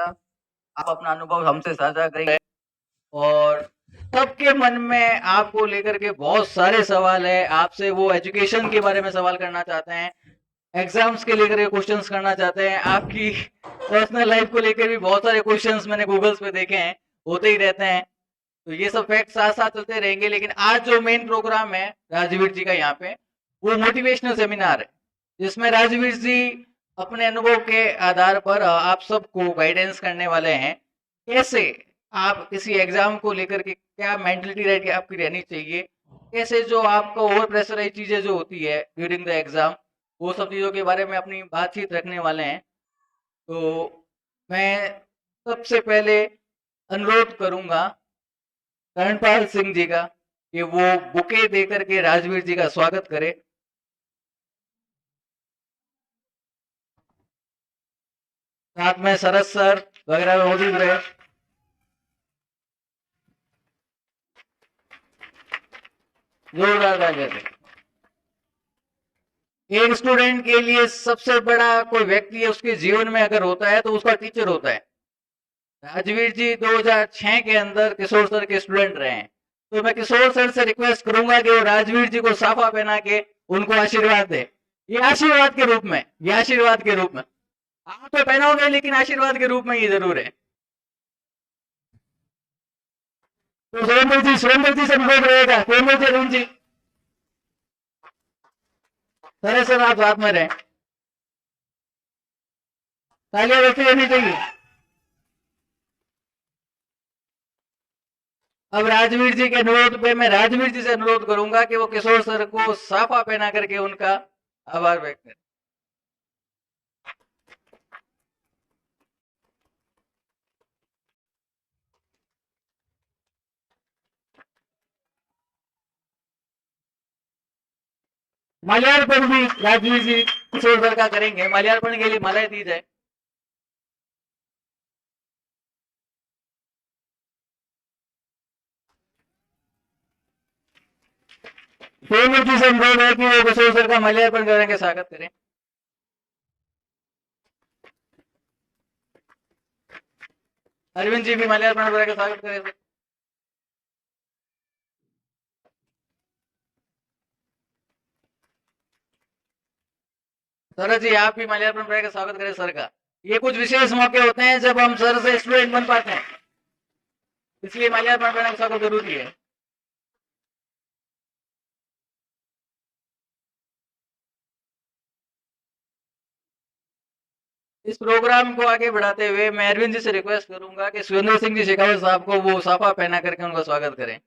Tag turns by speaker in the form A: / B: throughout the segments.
A: आप अपना अनुभव हमसे साझा करेंगे और सबके मन में आपको लेकर के बहुत सारे सवाल है। आपसे वो एजुकेशन के बारे में सवाल करना चाहते हैं, एग्जाम्स के लेकर के क्वेश्चंस करना चाहते हैं, आपकी पर्सनल लाइफ को लेकर भी बहुत सारे क्वेश्चंस मैंने गूगल्स पे देखे हैं, होते ही रहते हैं। तो ये सब फैक्ट साथ साथ चलते रहेंगे। लेकिन आज जो मेन प्रोग्राम है राजवीर जी का यहाँ पे, वो मोटिवेशनल सेमिनार है, जिसमें राजवीर जी अपने अनुभव के आधार पर आप सबको गाइडेंस करने वाले हैं। कैसे आप किसी एग्जाम को लेकर के क्या मेंटलिटी रहती आपकी रहनी चाहिए, कैसे जो आपको ओवर प्रेशराइज चीजें जो होती है ड्यूरिंग द एग्जाम, वो सब चीजों के बारे में अपनी बातचीत रखने वाले हैं। तो मैं सबसे पहले अनुरोध करूंगा कर्णपाल सिंह जी का कि वो बुके देकर के राजवीर जी का स्वागत करें। साथ में शरद सर वगैरह मौजूद रहे। जोरदार तालियां। एक स्टूडेंट के लिए सबसे बड़ा कोई व्यक्ति है उसके जीवन में अगर होता है तो उसका टीचर होता है। राजवीर जी 2006 के अंदर किशोर सर के स्टूडेंट रहे हैं। तो मैं किशोर सर से रिक्वेस्ट करूंगा कि वो राजवीर जी को साफा पहना के उनको आशीर्वाद दे। ये आशीर्वाद के रूप में, ये आशीर्वाद के रूप में आप तो पहनाओगे, लेकिन आशीर्वाद के रूप में ये जरूर है। तो सुरेंद्र जी से अनुरोध रहेगा, सुरेंद्र जी, अरुण जी, सर आप साथ में रहें। तालियां वैसे रहनी चाहिए। अब राजवीर जी के अनुरोध पे मैं राजवीर जी से अनुरोध करूंगा कि वो किशोर सर को साफा पहना करके उनका आभार व्यक्त करें। माल्यार्पण भी राजवीर जी किशोर सर का करेंगे। माल्यार्पण के लिए मालाएं दी जाए। सुरेंद्र जी से अनुरोध है कि वो किशोर सर का माल्यार्पण करके स्वागत करें। अरविंद जी भी माल्यार्पण करके स्वागत करें। सर जी आप भी माल्यार्पण करके स्वागत करें सर का। ये कुछ विशेष मौके होते हैं जब हम सर से स्टूडेंट बन पाते हैं, इसलिए माल्यार्पण करने का स्वागत जरूरी है। इस प्रोग्राम को आगे बढ़ाते हुए मैं अरविंद जी से रिक्वेस्ट करूंगा कि सुरेंद्र सिंह जी शेखावत साहब को वो साफा पहना करके उनका स्वागत करें।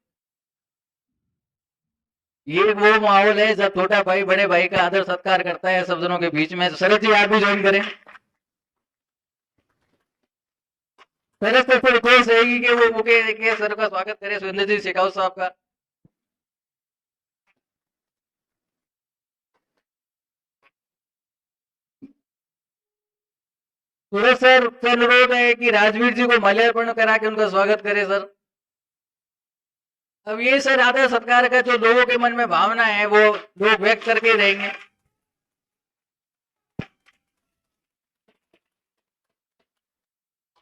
A: ये वो माहौल है जब छोटा भाई बड़े भाई का आदर सत्कार करता है सब जनों के बीच में। शरद जी आप भी ज्वाइन करें। शरद सर से रिक्वेस्ट रहेगी कि वो बुके के सर का स्वागत करें, सुरेंद्र जी शेखावत साहब का। सूरज सर से अनुरोध है कि राजवीर जी को माल्यार्पण करा के उनका स्वागत करें सर। अब ये सर आदर सत्कार का जो लोगों के मन में भावना है वो लोग व्यक्त करके रहेंगे।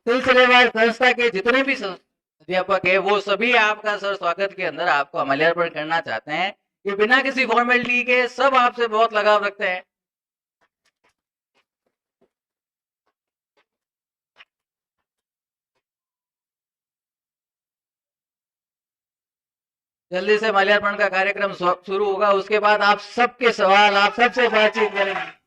A: सिलसिलेवार संस्था के जितने भी अध्यापक है वो सभी आपका सर स्वागत के अंदर आपको माल्यार्पण करना चाहते हैं। ये बिना किसी फॉर्मेलिटी के सब आपसे बहुत लगाव रखते हैं। जल्दी से माल्यार्पण का कार्यक्रम शुरू होगा, उसके बाद आप सबके सवाल आप सबसे बातचीत करेंगे।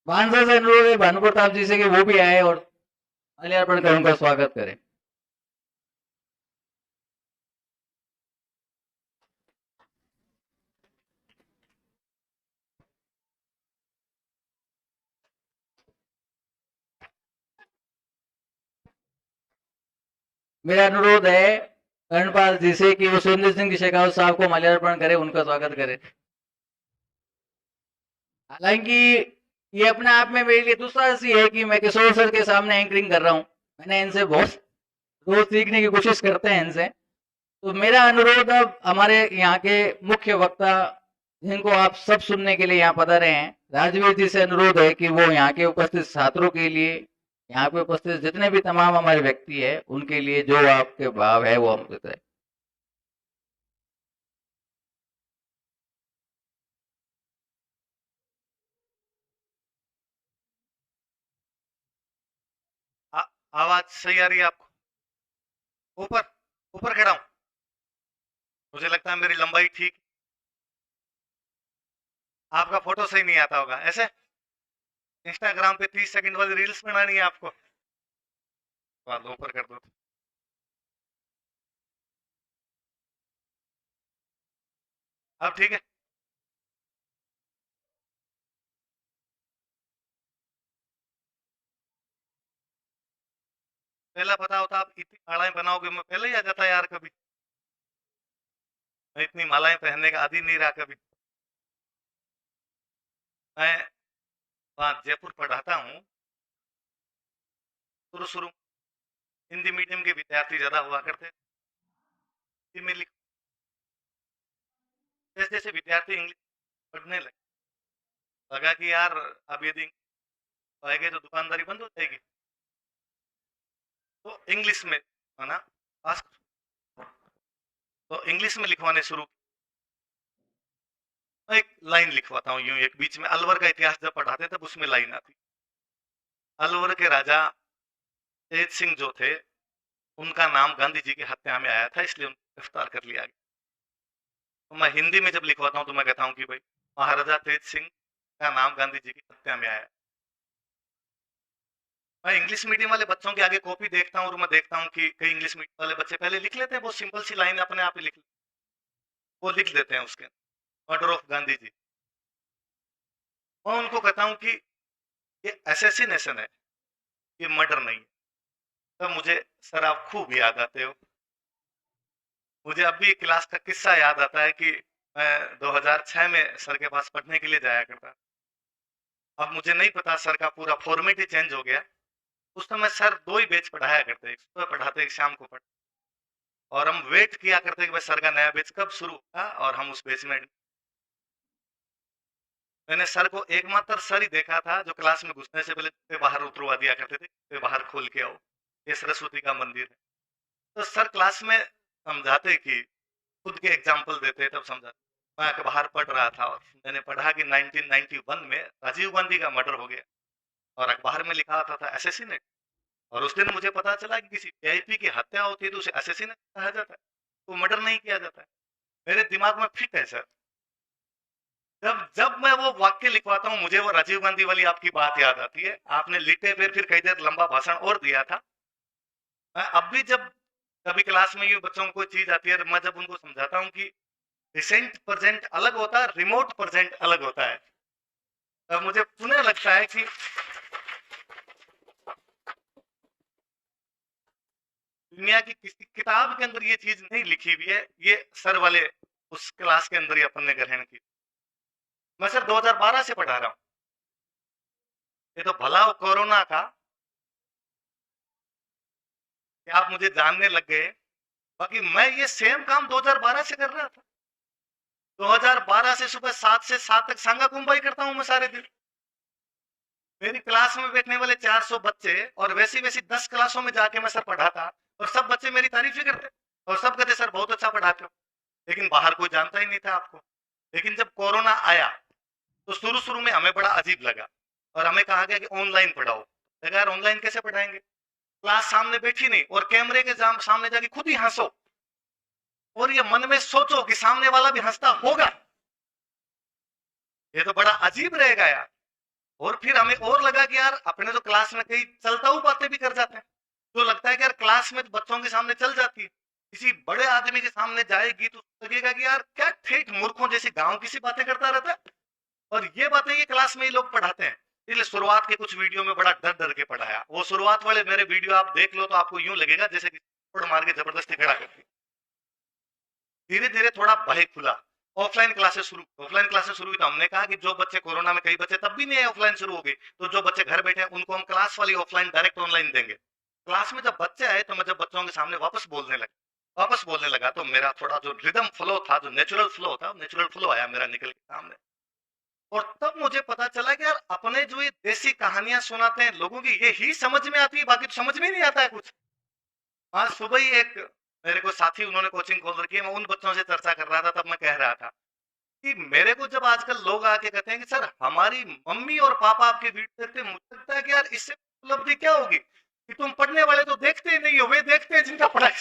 A: भानसा से अनुरोध है भानु प्रताप जी से कि वो भी आए और माल्यार्पण कर उनका स्वागत करें। मेरा अनुरोध है कर्णपाल जी से कि वो सुरेंद्र सिंह शेखावत साहब को माल्यार्पण करे, उनका स्वागत करे। हालांकि ये अपने आप में मेरे लिए दुस्साहस ही है कि मैं किशोर सर के सामने एंकरिंग कर रहा हूँ। मैंने इनसे बहुत रोज सीखने की कोशिश करते हैं इनसे। तो मेरा अनुरोध अब हमारे यहाँ के मुख्य वक्ता जिनको आप सब सुनने के लिए यहाँ पधारे हैं, राजवीर जी से अनुरोध है कि वो यहाँ के उपस्थित छात्रों के लिए, यहाँ पे उपस्थित जितने भी तमाम हमारे व्यक्ति है, उनके लिए जो आपके भाव है वो हम बताएं।
B: आवाज सही आ रही है आपको? ऊपर ऊपर खड़ा हूं। मुझे लगता है मेरी लंबाई ठीक। आपका फोटो सही नहीं आता होगा ऐसे। इंस्टाग्राम पे 30 सेकंड वाली रील्स बनानी है आपको। ऊपर कर दो। अब ठीक है। पहला पता होता आप इतनी मालाएं बनाओगे, मैं पहले ही आ जाता यार। कभी मैं इतनी मालाएं पहनने का आदी नहीं रहा कभी। मैं वहां जयपुर पढ़ाता हूँ। शुरू शुरू हिंदी मीडियम के विद्यार्थी ज्यादा हुआ करते थे। जैसे जैसे विद्यार्थी इंग्लिश पढ़ने लगा कि यार अब यदि आएंगे तो दुकानदारी बंद हो जाएगी, तो इंग्लिश में है ना पास, तो इंग्लिश में लिखवाने शुरू। मैं एक लाइन लिखवाता हूँ यूं, एक बीच में अलवर का इतिहास जब पढ़ाते तब उसमें लाइन आती। अलवर के राजा तेज सिंह जो थे, उनका नाम गांधी जी की हत्या में आया था, इसलिए उनको गिरफ्तार कर लिया गया। तो मैं हिंदी में जब लिखवाता हूँ तो मैं कहता हूँ कि भाई महाराजा तेज सिंह का नाम गांधी जी की हत्या में आया। मैं इंग्लिश मीडियम वाले बच्चों के आगे कॉपी देखता हूँ और मैं देखता हूँ कि कई इंग्लिश मीडियम वाले बच्चे पहले लिख लेते हैं, बहुत सिंपल सी लाइन अपने आप ही वो लिख देते हैं उसके, मर्डर ऑफ गांधी जी। मैं उनको कहता हूँ कि ये असैसिनेशन है, ये मर्डर नहीं है। तब मुझे सर आप खूब याद आते हो। मुझे अब भी क्लास का किस्सा याद आता है कि मैं 2006 में सर के पास पढ़ने के लिए जाया करता। अब मुझे नहीं पता, सर का पूरा फॉर्मेट ही चेंज हो गया। उस समय सर 2 ही बैच पढ़ाया करते, एक सुबह पढ़ाते एक शाम को पढ़ाते, और हम वेट किया करते कि भाई सर का नया बैच कब शुरू होगा और हम उस बैच में। मैंने सर को एकमात्र सर ही देखा था जो क्लास में घुसने से पहले बाहर उतरवा दिया करते थे, बाहर खोल के आओ, ये सरस्वती का मंदिर है। तो सर क्लास में समझाते कि खुद के एग्जाम्पल देते तब समझा। मैं बाहर पढ़ रहा था और मैंने पढ़ा कि 1991 में राजीव गांधी का मर्डर हो गया और अखबार में लिखा था असैसिनेट। और उस दिन मुझे पता चला कि किसी वीआईपी की हत्या होती है तो उसे असैसिनेट कहा जाता है, तो मर्डर नहीं किया जाता है। मेरे दिमाग में फिट है सर। जब जब मैं वो वाक्य लिखवाता हूँ मुझे वो राजीव गांधी वाली आपकी बात याद आती है। आपने लिखे पे फिर कई देर लंबा भाषण और दिया था। मैं अब भी जब कभी क्लास में ये बच्चों को कोई चीज आती है, मैं जब उनको समझाता हूँ कि रिसेंट प्रेजेंट अलग होता है, रिमोट प्रेजेंट अलग होता है, तब मुझे पुनः लगता है कि दुनिया की किसी किताब के अंदर ये चीज नहीं लिखी हुई है, ये सर वाले उस क्लास के अंदर ही अपन ने ग्रहण की। मैं सर 2012 से पढ़ा रहा हूँ। ये तो भला हो कोरोना का कि आप मुझे जानने लग गए, बाकी मैं ये सेम काम 2012 से कर रहा था। 2012 से सुबह 7 से 7 तक सांगा कुंबाई करता हूं मैं सारे दिन। मेरी क्लास में बैठने वाले 400 बच्चे, और वैसी वैसी 10 क्लासों में जाके मैं सर पढ़ाता, और सब बच्चे मेरी तारीफ ही करते और सब कहते सर बहुत अच्छा पढ़ाते हो। लेकिन बाहर कोई जानता ही नहीं था आपको। लेकिन जब कोरोना आया तो शुरू शुरू में हमें बड़ा अजीब लगा और हमें कहा गया कि ऑनलाइन पढ़ाओ। यार ऑनलाइन कैसे पढ़ाएंगे, क्लास सामने बैठी नहीं और कैमरे के सामने जाके खुद ही हंसो और ये मन में सोचो कि सामने वाला भी हंसता होगा, ये तो बड़ा अजीब रहेगा यार। और फिर हमें और लगा कि यार अपने तो क्लास में कई चलता हुआ बातें भी कर जाते हैं, तो लगता है कि यार क्लास में तो बच्चों के सामने चल जाती है, किसी बड़े आदमी के सामने जाएगी तो लगेगा कि यार क्या ठेठ मूर्खों जैसी गांव की सी बातें करता रहता है। और ये बातें ये क्लास में ही लोग पढ़ाते हैं। इसलिए शुरुआत के कुछ वीडियो में बड़ा डर डर के पढ़ाया। वो शुरुआत वाले मेरे वीडियो आप देख लो तो आपको यूं लगेगा जैसे कि थप्पड़ मार के जबरदस्ती खड़ा कर दिया। धीरे धीरे थोड़ा भय खुला। ऑफलाइन क्लासेस शुरू हुई तो हमने कहा कि जो बच्चे कोरोना में, कई बच्चे तब भी नहीं आए, ऑफलाइन शुरू हो गई, तो जो बच्चे घर बैठे हैं उनको हम क्लास वाली ऑफलाइन डायरेक्ट ऑनलाइन देंगे। क्लास में जब बच्चे आए तो मैं जब बच्चों के सामने वापस बोलने लगा तो मेरा थोड़ा जो रिदम फ्लो था, जो नेचुरल फ्लो आया मेरा निकल के सामने। और तब मुझे पता चला कि यार अपने जो ये देसी कहानियां सुनाते हैं लोगों की, ये ही समझ में आती है, बाकी तो समझ में ही नहीं आता है कुछ। आज सुबह ही एक मेरे को साथी, उन्होंने कोचिंग खोल रखी है, मैं उन बच्चों से चर्चा कर रहा था, तब मैं कह रहा था कि मेरे को जब आजकल लोग आके कहते हैं कि सर हमारी मम्मी और पापा आपकी वीडियो देखते हैं, मुझे लगता है कि यार इससे उपलब्धि क्या होगी कि तुम पढ़ने वाले तो देखते ही नहीं हो, वे देखते हैं जिनका पढ़ाई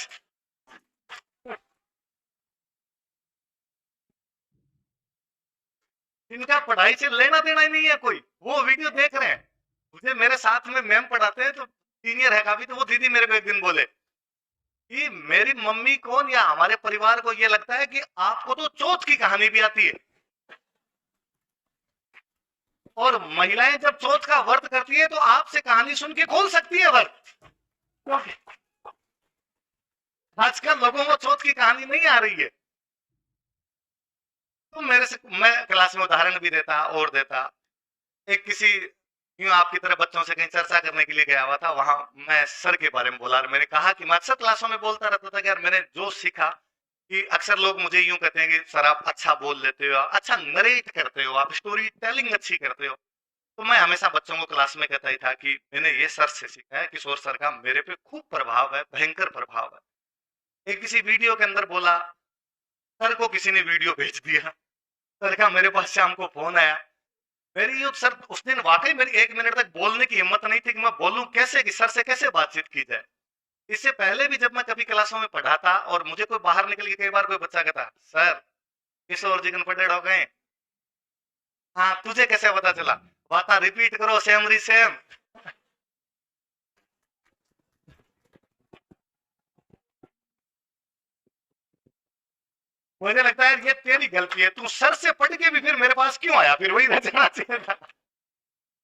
B: जिनका पढ़ाई से लेना देना ही नहीं है कोई, वो वीडियो देख रहे हैं। मुझे मेरे साथ में मैम पढ़ाते हैं तो सीनियर है काफी, तो वो दीदी मेरे को एक दिन बोले कि मेरी मम्मी कौन या हमारे परिवार को ये लगता है कि आपको तो चौथ की कहानी भी आती है, और महिलाएं जब चौथ का व्रत करती है तो आपसे कहानी सुन के खोल सकती है व्रत। क्योंकि आजकल लोगों को चौथ की कहानी नहीं आ रही है। तो मेरे से मैं क्लास में उदाहरण भी देता और देता। एक किसी यूं आपकी तरह बच्चों से कहीं चर्चा करने के लिए गया हुआ था, वहां मैं सर के बारे में बोला और मैंने कहा कि मैं अक्सर क्लासों में बोलता रहता था कि यार मैंने जो सीखा, कि अक्सर लोग मुझे यूं कहते हैं कि सर आप अच्छा बोल लेते हो, अच्छा नरेट करते हो, आप स्टोरी टेलिंग अच्छी करते हो। तो मैं हमेशा बच्चों को क्लास में कहता ही था कि मैंने ये सर से सीखा है, किशोर सर का मेरे पे खूब प्रभाव है, भयंकर प्रभाव है। एक किसी वीडियो के अंदर बोला, सर को किसी ने वीडियो भेज दिया, सर का मेरे पास शाम को फोन आया। मेरी यो सर उस दिन वाकई मेरी 1 मिनट तक बोलने की हिम्मत नहीं थी कि मैं बोलूं कैसे, कि सर से कैसे बातचीत की जाए। इससे पहले भी जब मैं कभी क्लासों में पढ़ाता और मुझे कोई बाहर निकल के, कई बार कोई बच्चा कहता सर किशोर जी कन्फर्टेड हो गए, हाँ तुझे कैसे पता चला, बात रिपीट करो सेम री सेम। मुझे लगता है ये तेरी गलती है, तू सर से पढ़ के भी फिर मेरे पास क्यों आया, फिर वही रह जाना चाहिए था।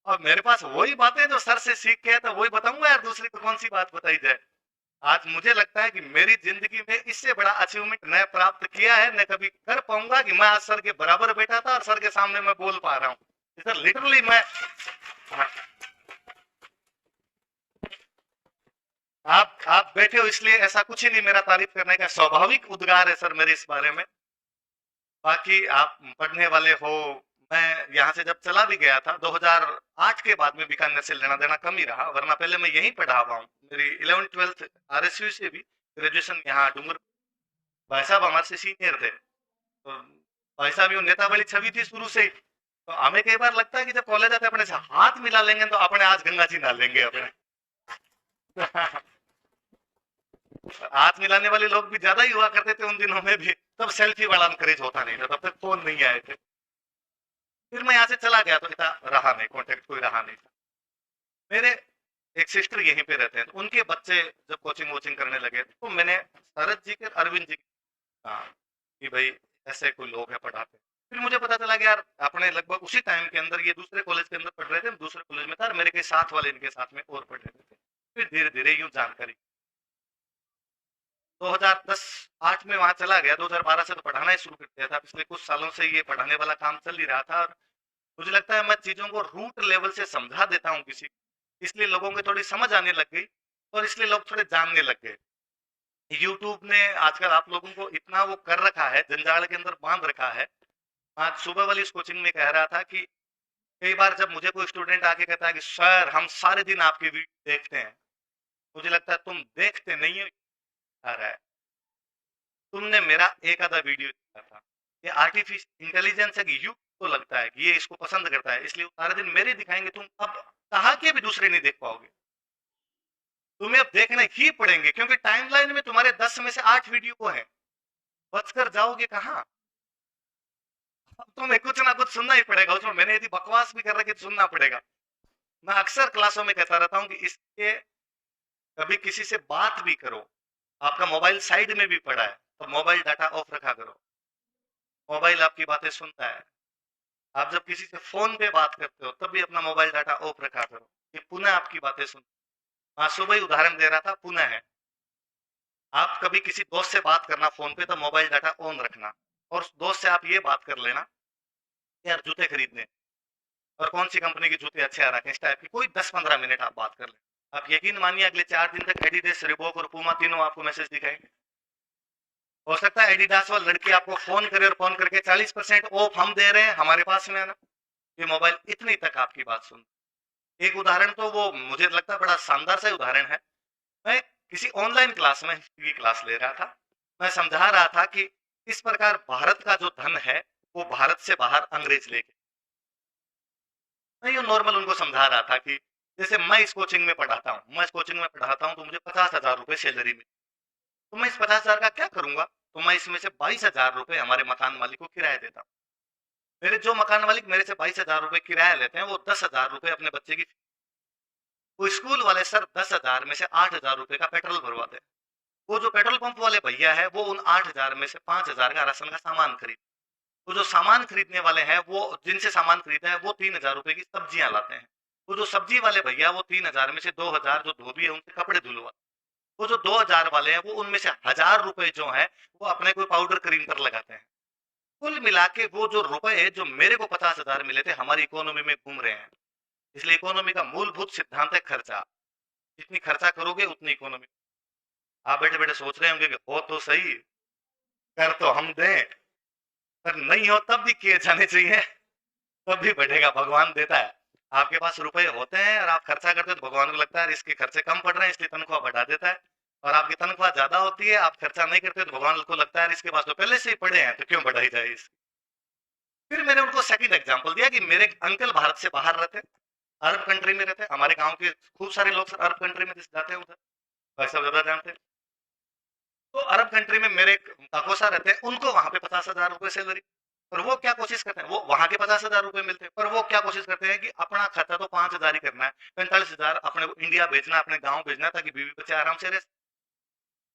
B: और मेरे पास वही बातें जो सर से सीख के है, तो वही बताऊंगा यार, दूसरी को कौन सी बात बताई जाए। आज मुझे लगता है कि मेरी जिंदगी में इससे बड़ा अचीवमेंट न प्राप्त किया है, न कभी कर पाऊंगा, कि मैं आज सर के बराबर बैठा था और सर के सामने मैं बोल पा रहा हूँ। सर लिटरली मैं, आप बैठे हो इसलिए ऐसा कुछ ही नहीं, मेरा तारीफ करने का स्वाभाविक उद्गार है सर मेरे इस बारे में। बाकी आप पढ़ने वाले हो, मैं यहाँ से जब चला भी गया था 2008 के बाद में बीकानेर से लेना देना कम ही रहा, वरना पहले मैं यहीं पढ़ा हुआ हूँ। मेरी 11th-12th आरएसयू से भी, ग्रेजुएशन यहाँ डूंगर। भाई साहब हमारे से सीनियर थे, तो भाई साहब यूं नेता वाली छवि थी शुरू से ही। तो हमें कई बार लगता है कि जब कॉलेज आते अपने से हाथ मिला लेंगे तो अपने आज गंगा जी नहा लेंगे अपने। हाथ मिलाने वाले लोग भी ज्यादा ही हुआ करते थे उन दिनों में भी, तब सेल्फी वाला क्रेज होता नहीं था, तब तक फोन नहीं आए थे। फिर मैं यहाँ से चला गया तो इतना रहा नहीं, कॉन्टेक्ट कोई रहा नहीं था। मेरे एक सिस्टर यहीं पे रहते हैं, तो उनके बच्चे जब कोचिंग वोचिंग करने लगे तो मैंने शरद जी के, अरविंद जी के, हाँ, कि भाई ऐसे कोई लोग हैं पढ़ाते। फिर मुझे पता चला कि यार अपने लगभग उसी टाइम के अंदर ये दूसरे कॉलेज के अंदर पढ़ रहे थे, दूसरे कॉलेज में था, और मेरे के साथ वाले इनके साथ में और पढ़ रहे थे। फिर धीरे धीरे यूं जानकारी 2010-8 में वहां चला गया, 2012 से तो पढ़ाना ही शुरू कर दिया था। पिछले कुछ सालों से ये पढ़ाने वाला काम चल ही रहा था, और मुझे लगता है मैं चीजों को रूट लेवल से समझा देता हूँ किसी, इसलिए लोगों को थोड़ी समझ आने लग गई और इसलिए लोग थोड़े जानने लग गए। यूट्यूब ने आजकल आप लोगों को इतना वो कर रखा है, जंजाल के अंदर बांध रखा है। आज सुबह वाली इस कोचिंग में कह रहा था कि कई बार जब मुझे कोई स्टूडेंट आके कहता है कि सर हम सारे दिन आपकी वीडियो देखते हैं, मुझे लगता है तुम देखते नहीं हो, आ रहा है, तुमने मेरा एक आधा वीडियो देखा था। ये आर्टिफिशियल इंटेलिजेंस है कि यू को लगता है कि ये इसको पसंद करता है, इसलिए सारे दिन मेरे दिखाएंगे, तुम अब कहा के भी दूसरे नहीं देख पाओगे, तुम्हें अब देखने ही पड़ेंगे, क्योंकि टाइमलाइन में तुम्हारे 10 में से 8 वीडियो को है, बचकर जाओगे कहाँ। अब तुम्हें कुछ ना कुछ सुनना ही पड़ेगा, उसमें मैंने यदि बकवास भी कर रखी तो सुनना पड़ेगा। मैं अक्सर क्लासों में कहता रहता हूँ कि इसके कभी किसी से बात भी करो, आपका मोबाइल साइड में भी पड़ा है तो मोबाइल डाटा ऑफ रखा करो, मोबाइल आपकी बातें सुनता है। आप जब किसी से फोन पे बात करते हो तब भी अपना मोबाइल डाटा ऑफ रखा करो, ये पुनः आपकी बातें सुन। हाँ सुबह ही उदाहरण दे रहा था, पुनः है। कभी किसी दोस्त से बात करना फोन पे तो मोबाइल डाटा ऑन रखना, और उस दोस्त से आप ये बात कर लेना, यार जूते खरीदने और कौन सी कंपनी के जूते अच्छे आ रखे हैं, इस टाइप की कोई 10-15 मिनट आप बात कर लें। आप यकीन मानिए अगले 4 दिन तक एडिडास, रिबॉक और पूमा तीनों आपको मैसेज दिखाएंगे। हो सकता है एडिडास वाली लड़की आपको फोन करे और फोन करके 40% ऑफ हम दे रहे हैं, हमारे पास में आना। ये मोबाइल इतनी तक आपकी बात सुन। एक उदाहरण तो वो मुझे लगता है बड़ा शानदार सा उदाहरण है। मैं किसी ऑनलाइन क्लास में हिस्ट्री की क्लास ले रहा था। मैं समझा रहा था कि इस प्रकार भारत का जो धन है वो भारत से बाहर अंग्रेज लेके, मैं ये नॉर्मल उनको समझा रहा था कि जैसे मैं इस कोचिंग में पढ़ाता हूँ, मैं इस कोचिंग में पढ़ाता हूँ तो मुझे 50,000 रुपए सैलरी मिली, तो मैं इस 50,000 का क्या करूंगा, तो मैं इसमें से 22,000 रुपए हमारे मकान मालिक को किराया देता हूँ। मेरे जो मकान मालिक मेरे से 22,000 रुपए किराया लेते हैं वो 10,000 रुपए अपने बच्चे की, वो स्कूल वाले सर 10,000 में से 8,000 रुपए का पेट्रोल भरवाते हैं। वो जो पेट्रोल पंप वाले भैया है वो उन 8,000 में से 5,000 का राशन का सामान खरीद, तो जो सामान खरीदने वाले हैं वो जिनसे सामान खरीदा है वो 3,000 रुपए की सब्जियां लाते हैं। वो जो सब्जी वाले भैया वो 3,000 में से 2,000 जो धोबी है उनसे कपड़े धुलवा, वो जो 2,000 वाले हैं वो उनमें से 1,000 रुपए जो है वो अपने कोई पाउडर क्रीम पर लगाते हैं। कुल मिला के वो जो रुपए जो मेरे को 50,000 मिले थे हमारी इकोनॉमी में घूम रहे हैं। इसलिए इकोनॉमी का मूलभूत सिद्धांत है खर्चा। जितनी खर्चा करोगे उतनी इकोनॉमी। आप बैठे बैठे सोच रहे होंगे कि हो तो सही, कर तो हम दें, पर नहीं हो तब भी किए जाने चाहिए, तब भी बढ़ेगा, भगवान देता है। आपके पास रुपए होते हैं और आप खर्चा करते हो तो भगवान को लगता है इसके खर्चे कम पड़ रहे हैं इसलिए तनख्वाह बढ़ा देता है, और आपकी तनख्वाह ज्यादा होती है आप खर्चा नहीं करते तो भगवान को लगता है इसके पास तो पहले से ही पड़े हैं तो क्यों बढ़ाई जाए इसकी। फिर मैंने उनको सेकंड एग्जांपल दिया कि मेरे अंकल भारत से बाहर रहते, अरब कंट्री में रहते, हमारे गांव के खूब सारे लोग अरब कंट्री में जाते हैं उधर, भाई साहब ज्यादा जानते हैं। तो अरब कंट्री में मेरे काकोसा रहते हैं, उनको वहां पे 50,000 रुपए सैलरी, और वो क्या कोशिश करते हैं, वो वहां के 50,000 रुपए मिलते हैं पर वो क्या कोशिश करते हैं कि अपना खर्चा तो 5,000 ही करना है, 45,000 अपने इंडिया भेजना, अपने गांव भेजना ताकि बीवी बच्चे आराम से रह।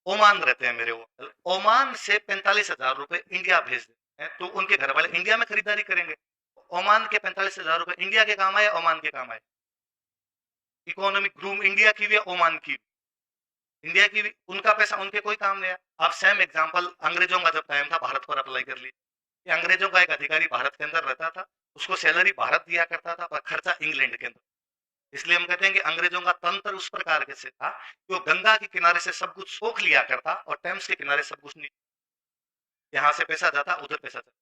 B: ओमान रहते हैं मेरे वो, ओमान से 45,000 रुपए इंडिया भेज देते हैं तो उनके घर वाले इंडिया में खरीदारी करेंगे। ओमान के 45,000 रुपए इंडिया के काम आए, ओमान के काम आए। इकोनॉमिक ग्रूम इंडिया की भी है, ओमान की इंडिया की भी, उनका पैसा उनके कोई काम नहीं है। आप सेम एग्जांपल अंग्रेजों का जब टाइम था भारत पर अप्लाई कर लीजिए। अंग्रेजों का एक अधिकारी भारत के अंदर रहता था, उसको सैलरी भारत दिया करता था पर खर्चा इंग्लैंड के अंदर। इसलिए हम कहते हैं कि अंग्रेजों का तंत्र उस प्रकार के से था कि वो गंगा के किनारे से सब कुछ सोख लिया करता और टेम्स के किनारे सब कुछ नहीं, यहाँ से पैसा जाता उधर पैसा जाता।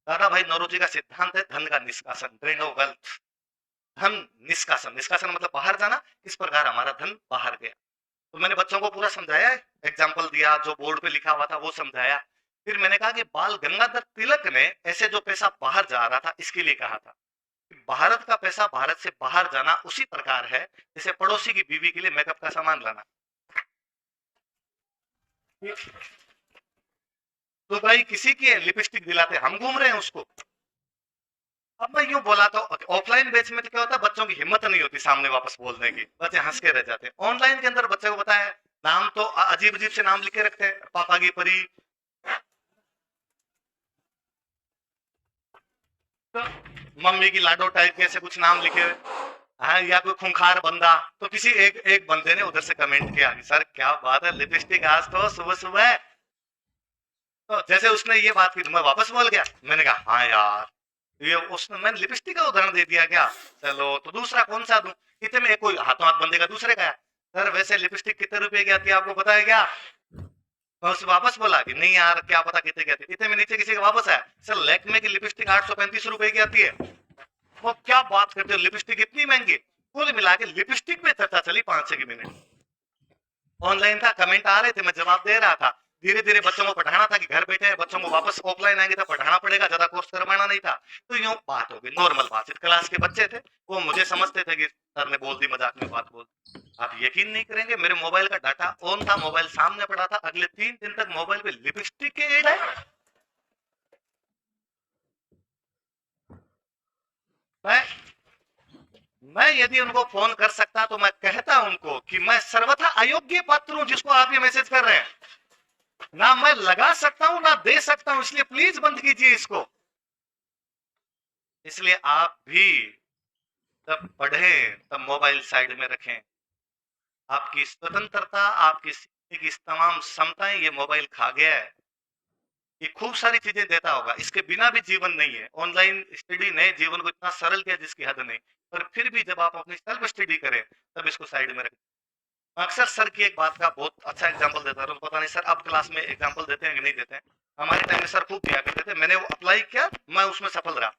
B: दादा भाई नौरोजी का सिद्धांत है धन का निष्कासन, ड्रेन ऑफ वेल्थ। धन निष्कासन, निष्कासन मतलब बाहर जाना, किस प्रकार हमारा धन बाहर गया। तो मैंने बच्चों को पूरा समझाया, एग्जाम्पल दिया, जो बोर्ड पे लिखा हुआ था वो समझाया। फिर मैंने कहा कि बाल गंगाधर तिलक ने ऐसे जो पैसा बाहर जा रहा था इसके लिए कहा था कि भारत का पैसा भारत से बाहर जाना उसी प्रकार है जैसे पड़ोसी की बीवी के लिए मेकअप का सामान लाना। तो भाई किसी की लिपस्टिक दिलाते हम घूम रहे हैं उसको। अब मैं यूं बोला तो ऑफलाइन बेच में तो क्या होता है बच्चों की हिम्मत नहीं होती सामने वापस बोलने की, बच्चे हंस के रह जाते हैं। ऑनलाइन के अंदर बच्चे को पता है नाम तो अजीब अजीब से नाम लिखे रखते हैं, पापा की परी, तो मम्मी की लाडो टाइप के ऐसे कुछ नाम लिखे हुए, हाँ, या कोई खूंखार बंदा। तो किसी एक एक बंदे ने उधर से कमेंट किया सर क्या बात है लिपस्टिक आज तो सुबह सुबह। तो जैसे उसने ये बात की तो मैं वापस बोल गया, मैंने कहा हाँ यार ये उसने, मैंने लिपस्टिक का उदाहरण दे दिया क्या, चलो तो दूसरा कौन सा दूं। इतने में एक कोई हाथों हाथ बंदे का दूसरे का, सर वैसे लिपस्टिक कितने रुपए की आती है आपको पता है क्या। मैं उससे वापस बोला कि नहीं यार क्या पता कितने की आती है। इतने में नीचे किसी का वापस आया, सर लैक्मे की लिपस्टिक 835 रुपए की आती है। वो क्या बात करते हो लिपस्टिक इतनी महंगी। कुल मिला के लिपस्टिक पे चर्चा चली 5-6 मिनट। ऑनलाइन था, कमेंट आ रहे थे, मैं जवाब दे रहा था। धीरे धीरे बच्चों को पढ़ाना था कि घर बैठे हैं बच्चों को वापस ऑफलाइन आएंगे तो पढ़ाना पड़ेगा, ज्यादा कोर्स करवाना नहीं था। तो यूं बात हो गई, नॉर्मल बात। क्लास के बच्चे थे वो मुझे समझते थे कि सर ने बोल दी, मजाक में बात बोल। आप यकीन नहीं करेंगे मेरे मोबाइल का डाटा ऑन था, मोबाइल सामने पड़ा था, अगले 3 दिन तक मोबाइल पे लिपस्टिक के ऐड है। मैं मैं यदि उनको फोन कर सकता तो मैं कहता उनको कि मैं सर्वथा अयोग्य पात्र हूं जिसको आप ये मैसेज कर रहे हैं, ना मैं लगा सकता हूं ना दे सकता हूं, इसलिए प्लीज बंद कीजिए इसको। इसलिए आप भी जब पढ़ें तब मोबाइल साइड में रखें। आपकी स्वतंत्रता, आपकी सीखने कि इस तमाम क्षमताएं ये मोबाइल खा गया है। ये खूब सारी चीजें देता होगा, इसके बिना भी जीवन नहीं है। ऑनलाइन स्टडी ने जीवन को इतना सरल किया जिसकी हद नहीं। पर फिर भी जब आप अपनी सेल्फ स्टडी करें तब इसको साइड में रखें। अक्सर सर की एक बात का बहुत अच्छा एग्जांपल देता हूँ, पता नहीं सर आप क्लास में एग्जांपल देते हैं कि नहीं देते हैं। हमारे टाइम में सर खूब दिया करते थे, मैंने वो अप्लाई किया, मैं उसमें सफल रहा।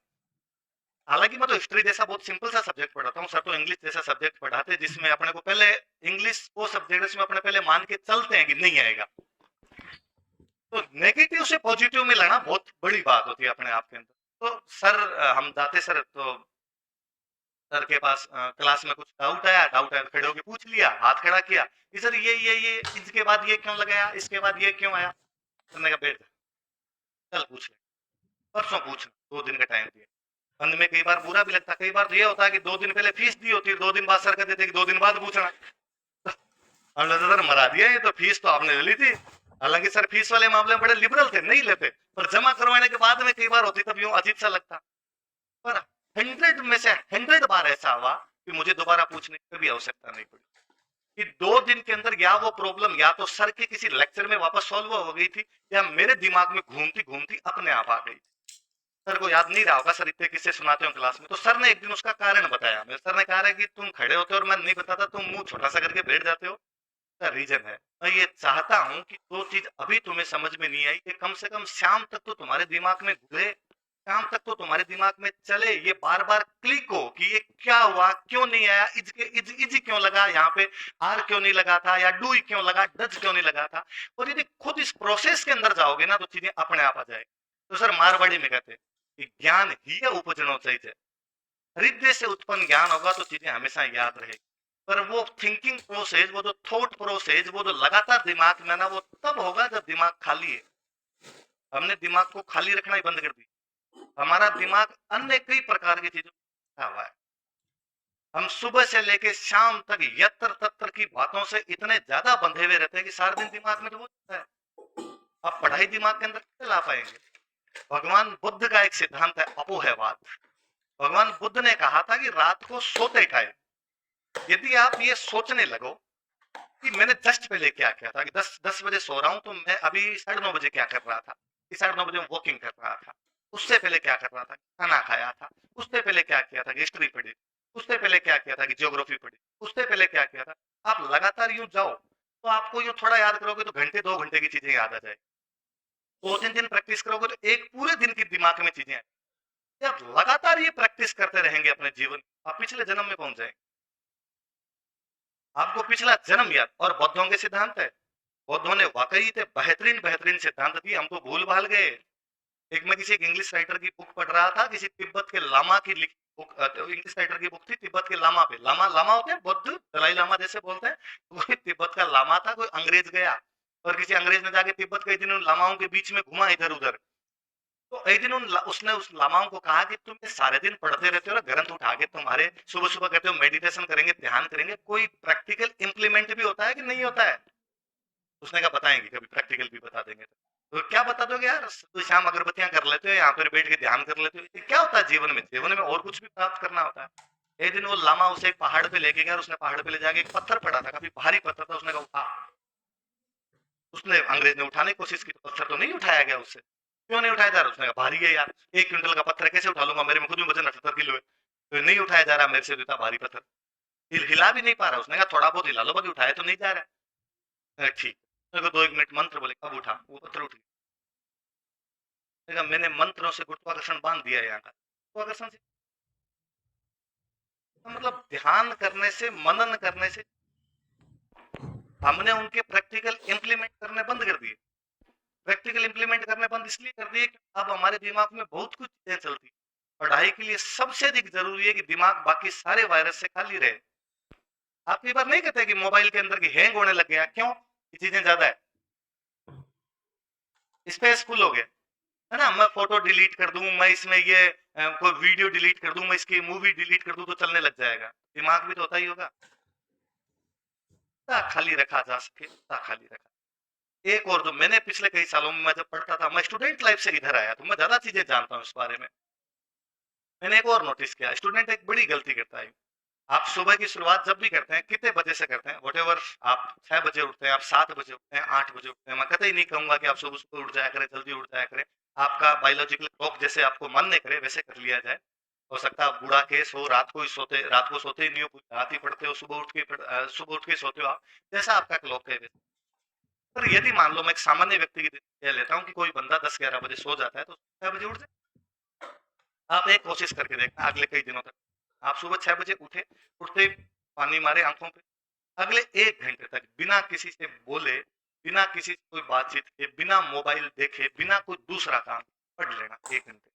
B: हालांकि मैं तो हिस्ट्री जैसा बहुत सिंपल सा सब्जेक्ट पढ़ाता हूँ, सर तो इंग्लिश जैसा सब्जेक्ट पढ़ाते हैं जिसमें अपने को पहले इंग्लिश वो सब्जेक्ट जिसमें अपने पहले मान के चलते हैं कि नहीं आएगा। तो नेगेटिव से पॉजिटिव में लाना बहुत बड़ी बात होती है अपने आप के अंदर। तो सर हम जाते सर तो सर के पास क्लास में कुछ डाउट आया खड़े होके पूछ लिया, हाथ खड़ा किया कि सर ये इसके बाद ये क्यों लगाया, इसके बाद ये क्यों आया। सर ने कहा बैठ जा, चल पूछ ले, परसों पूछना, 2 दिन का टाइम दिया। अंत में कई बार बुरा भी लगता, कई बार तो ये होता है कि 2 दिन पहले फीस दी होती है, 2 दिन बाद सर कहते थे कि 2 दिन बाद पूछना। हम लोग सर मरा दिया, ये तो फीस तो आपने ले ली थी। हालांकि सर फीस वाले मामले में बड़े लिबरल थे, नहीं लेते, पर जमा करवाने के बाद में कई बार होती तब यूं अजीब सा लगता। पर 100 में से 100 बार ऐसा हुआ कि मुझे दोबारा पूछने की कभी आवश्यकता नहीं पड़ी। कि 2 दिन के अंदर या वो प्रॉब्लम या तो सर के किसी लेक्चर में वापस सॉल्व हो गई थी, या मेरे दिमाग में घूमती घूमती अपने आप आ गई। सर को याद नहीं रहा होगा सर इतने किस्से सुनाते हो क्लास में। तो सर ने एक दिन उसका कारण बताया, मेरे सर ने कहा कि तुम खड़े होते हो और मैं नहीं बताता, तुम मुंह छोटा सा करके बैठ जाते हो, का रीजन है। मैं ये चाहता हूं कि जो चीज अभी तुम्हें समझ में नहीं आई, ये कम से कम शाम तक तो तुम्हारे दिमाग में घुले, शाम तक तो तुम्हारे दिमाग में चले, ये बार बार क्लिक हो कि ये क्या हुआ, क्यों नहीं आया, इज क्यों लगा यहाँ पे, आर क्यों नहीं लगा था, या डू क्यों लगा, डज क्यों नहीं लगा था। और यदि खुद इस प्रोसेस के अंदर जाओगे ना तो चीजें अपने आप आ जाएगी। तो सर मारवाड़ी में कहते हैं कि ज्ञान ही उपजनो चाहिए, हृदय से उत्पन्न ज्ञान होगा तो चीजें हमेशा याद रहेगी। पर वो थिंकिंग प्रोसेस, वो जो थॉट प्रोसेस, वो जो लगातार दिमाग में ना, वो तब होगा जब दिमाग खाली है। हमने दिमाग को खाली रखना ही बंद कर दिया। हमारा दिमाग अन्य कई प्रकार की चीजों में हुआ है। हम सुबह से लेके शाम तक यत्र तत्र की बातों से इतने ज्यादा बंधे हुए रहते हैं कि सारा दिन दिमाग में तो वो है। अब पढ़ाई दिमाग के अंदर कैसे ला पाएंगे। भगवान बुद्ध का एक सिद्धांत है अपोहवाद। भगवान बुद्ध ने कहा था कि रात को सोते टाइम यदि आप ये सोचने लगो कि मैंने जस्ट पहले क्या किया था, कि 10 बजे सो रहा हूं तो मैं अभी 9:30 बजे क्या कर रहा था, कि 9:30 बजे वॉकिंग कर रहा था, उससे पहले क्या कर रहा था, खाना खाया था, उससे पहले क्या किया था, हिस्ट्री पढ़ी, उससे पहले क्या किया था कि ज्योग्राफी पढ़ी, उससे पहले क्या किया था। आप लगातार यूं जाओ तो आपको यूं थोड़ा याद करोगे तो घंटे 2 घंटे की चीजें याद आ जाएगी। 2-3 दिन प्रैक्टिस करोगे तो एक पूरे दिन की दिमाग में चीजें आएंगी। आप लगातार ये प्रैक्टिस करते रहेंगे अपने जीवन, आप पिछले जन्म में पहुंच जाएंगे। आपको पिछला जन्म याद। और बौद्धों के सिद्धांत है, बौद्धों ने वाकई थे बेहतरीन बेहतरीन सिद्धांत दिए, हम तो भूल भाल गए। एक मैं किसी एक इंग्लिश राइटर की बुक पढ़ रहा था, किसी तिब्बत के लामा की लिखी बुक, तो इंग्लिश राइटर की बुक थी तिब्बत के लामा पे। लामा लामा होते हैं बुद्ध, दलाई लामा जैसे बोलते हैं, वो तिब्बत का लामा था। कोई अंग्रेज गया और किसी अंग्रेज ने जाके तिब्बत के दिन उन लामाओं के बीच में घुमा इधर उधर। तो एक दिन उसने उस लामाओं को कहा कि तुम ये सारे दिन पढ़ते रहते हो ना, ग्रंथ उठा के तुम्हारे, सुबह सुबह कहते हो मेडिटेशन करेंगे, ध्यान करेंगे, कोई प्रैक्टिकल इंप्लीमेंट भी होता है कि नहीं होता है। उसने कहा बताएंगे, कभी प्रैक्टिकल भी बता देंगे। तो क्या बता दोगे यार, तो शाम अगरबत्तियां कर लेते हो, यहाँ पर बैठ के ध्यान कर लेते हो, ये क्या होता है जीवन में। जीवन में और कुछ भी प्राप्त करना होता है। एक दिन वो लामा उसे एक पहाड़ पे लेके गया, उसने पहाड़ पे ले जाके एक पत्थर पड़ा था, काफी भारी पत्थर था, उसने कहा उठा। उसने अंग्रेज ने उठाने की कोशिश की तो पत्थर तो नहीं उठाया गया उससे। क्यों नहीं उठाया जा रहा, उसने कहा भारी है यार, 1 क्विंटल का पत्थर कैसे उठा लूंगा, मेरे में खुद में वजन 78 किलो है, तो नहीं उठाया जा रहा मेरे से, इतना भारी पत्थर हिला भी नहीं पा रहा। उसने कहा थोड़ा बहुत हिला लो, बाकी उठाया तो नहीं जा रहा। ठीक, मेरे को 2 मिनट मंत्र बोले, कब उठा, वो पत्थर उठ गया। मैंने मंत्रों से गुरुत्वाकर्षण बांध दिया यहाँ का, गुरुत्वाकर्षण से तो मतलब ध्यान करने से, मनन करने से हमने उनके प्रैक्टिकल इंप्लीमेंट करने बंद कर दिए। प्रैक्टिकल इंप्लीमेंट करने बंद इसलिए कर दिए कि अब हमारे दिमाग में बहुत कुछ चीजें चलती। पढ़ाई के लिए सबसे अधिक जरूरी है कि दिमाग बाकी सारे वायरस से खाली रहे। आप कई बार नहीं कहते कि मोबाइल के अंदर की हैंग होने लग गया, क्यों, ये चीजें ज्यादा है, स्पेस फुल हो गया है ना। मैं फोटो डिलीट कर दूं, मैं इसमें ये कोई वीडियो डिलीट कर दूं, मैं इसकी मूवी डिलीट कर दूं तो चलने लग जाएगा। दिमाग भी तो होता ही होगा। खाली रखा जा सके खाली रखा। एक और जो मैंने पिछले कई सालों में, मैं जब पढ़ता था, मैं स्टूडेंट लाइफ से इधर आया तो मैं ज्यादा चीजें जानता हूँ इस बारे में। मैंने एक और नोटिस किया, स्टूडेंट एक बड़ी गलती करता है। आप सुबह की शुरुआत जब भी करते हैं कितने बजे से करते हैं, वटेवर आप 6 बजे उठते हैं, आप 7 बजे उठते हैं, 8 बजे उठते हैं, मैं कतई नहीं कहूंगा कि आप सुबह सुबह उठ जाया करें, जल्दी उठ जाया करें। आपका बायोलॉजिकल क्लॉक जैसे आपको मन नहीं करे वैसे कर लिया जाए। हो सकता है आप बूढ़ा केस हो, रात को सोते ही नहीं हो, कुछ रात ही पढ़ते हो, सुबह उठ के सोते हो आप, जैसा आपका क्लॉक है वैसे। पर यदि मान लो मैं एक सामान्य व्यक्ति की कह लेता हूँ कि कोई बंदा 10-11 बजे सो जाता है तो 6 बजे उठ जाए। आप एक कोशिश करके देखना अगले कई दिनों तक। आप सुबह 6 बजे उठे, उठते ही पानी मारे आंखों पे, अगले 1 घंटे तक बिना किसी से बोले, बिना किसी से कोई बातचीत के, बिना मोबाइल देखे, बिना कोई दूसरा काम, पढ़ लेना 1 घंटे।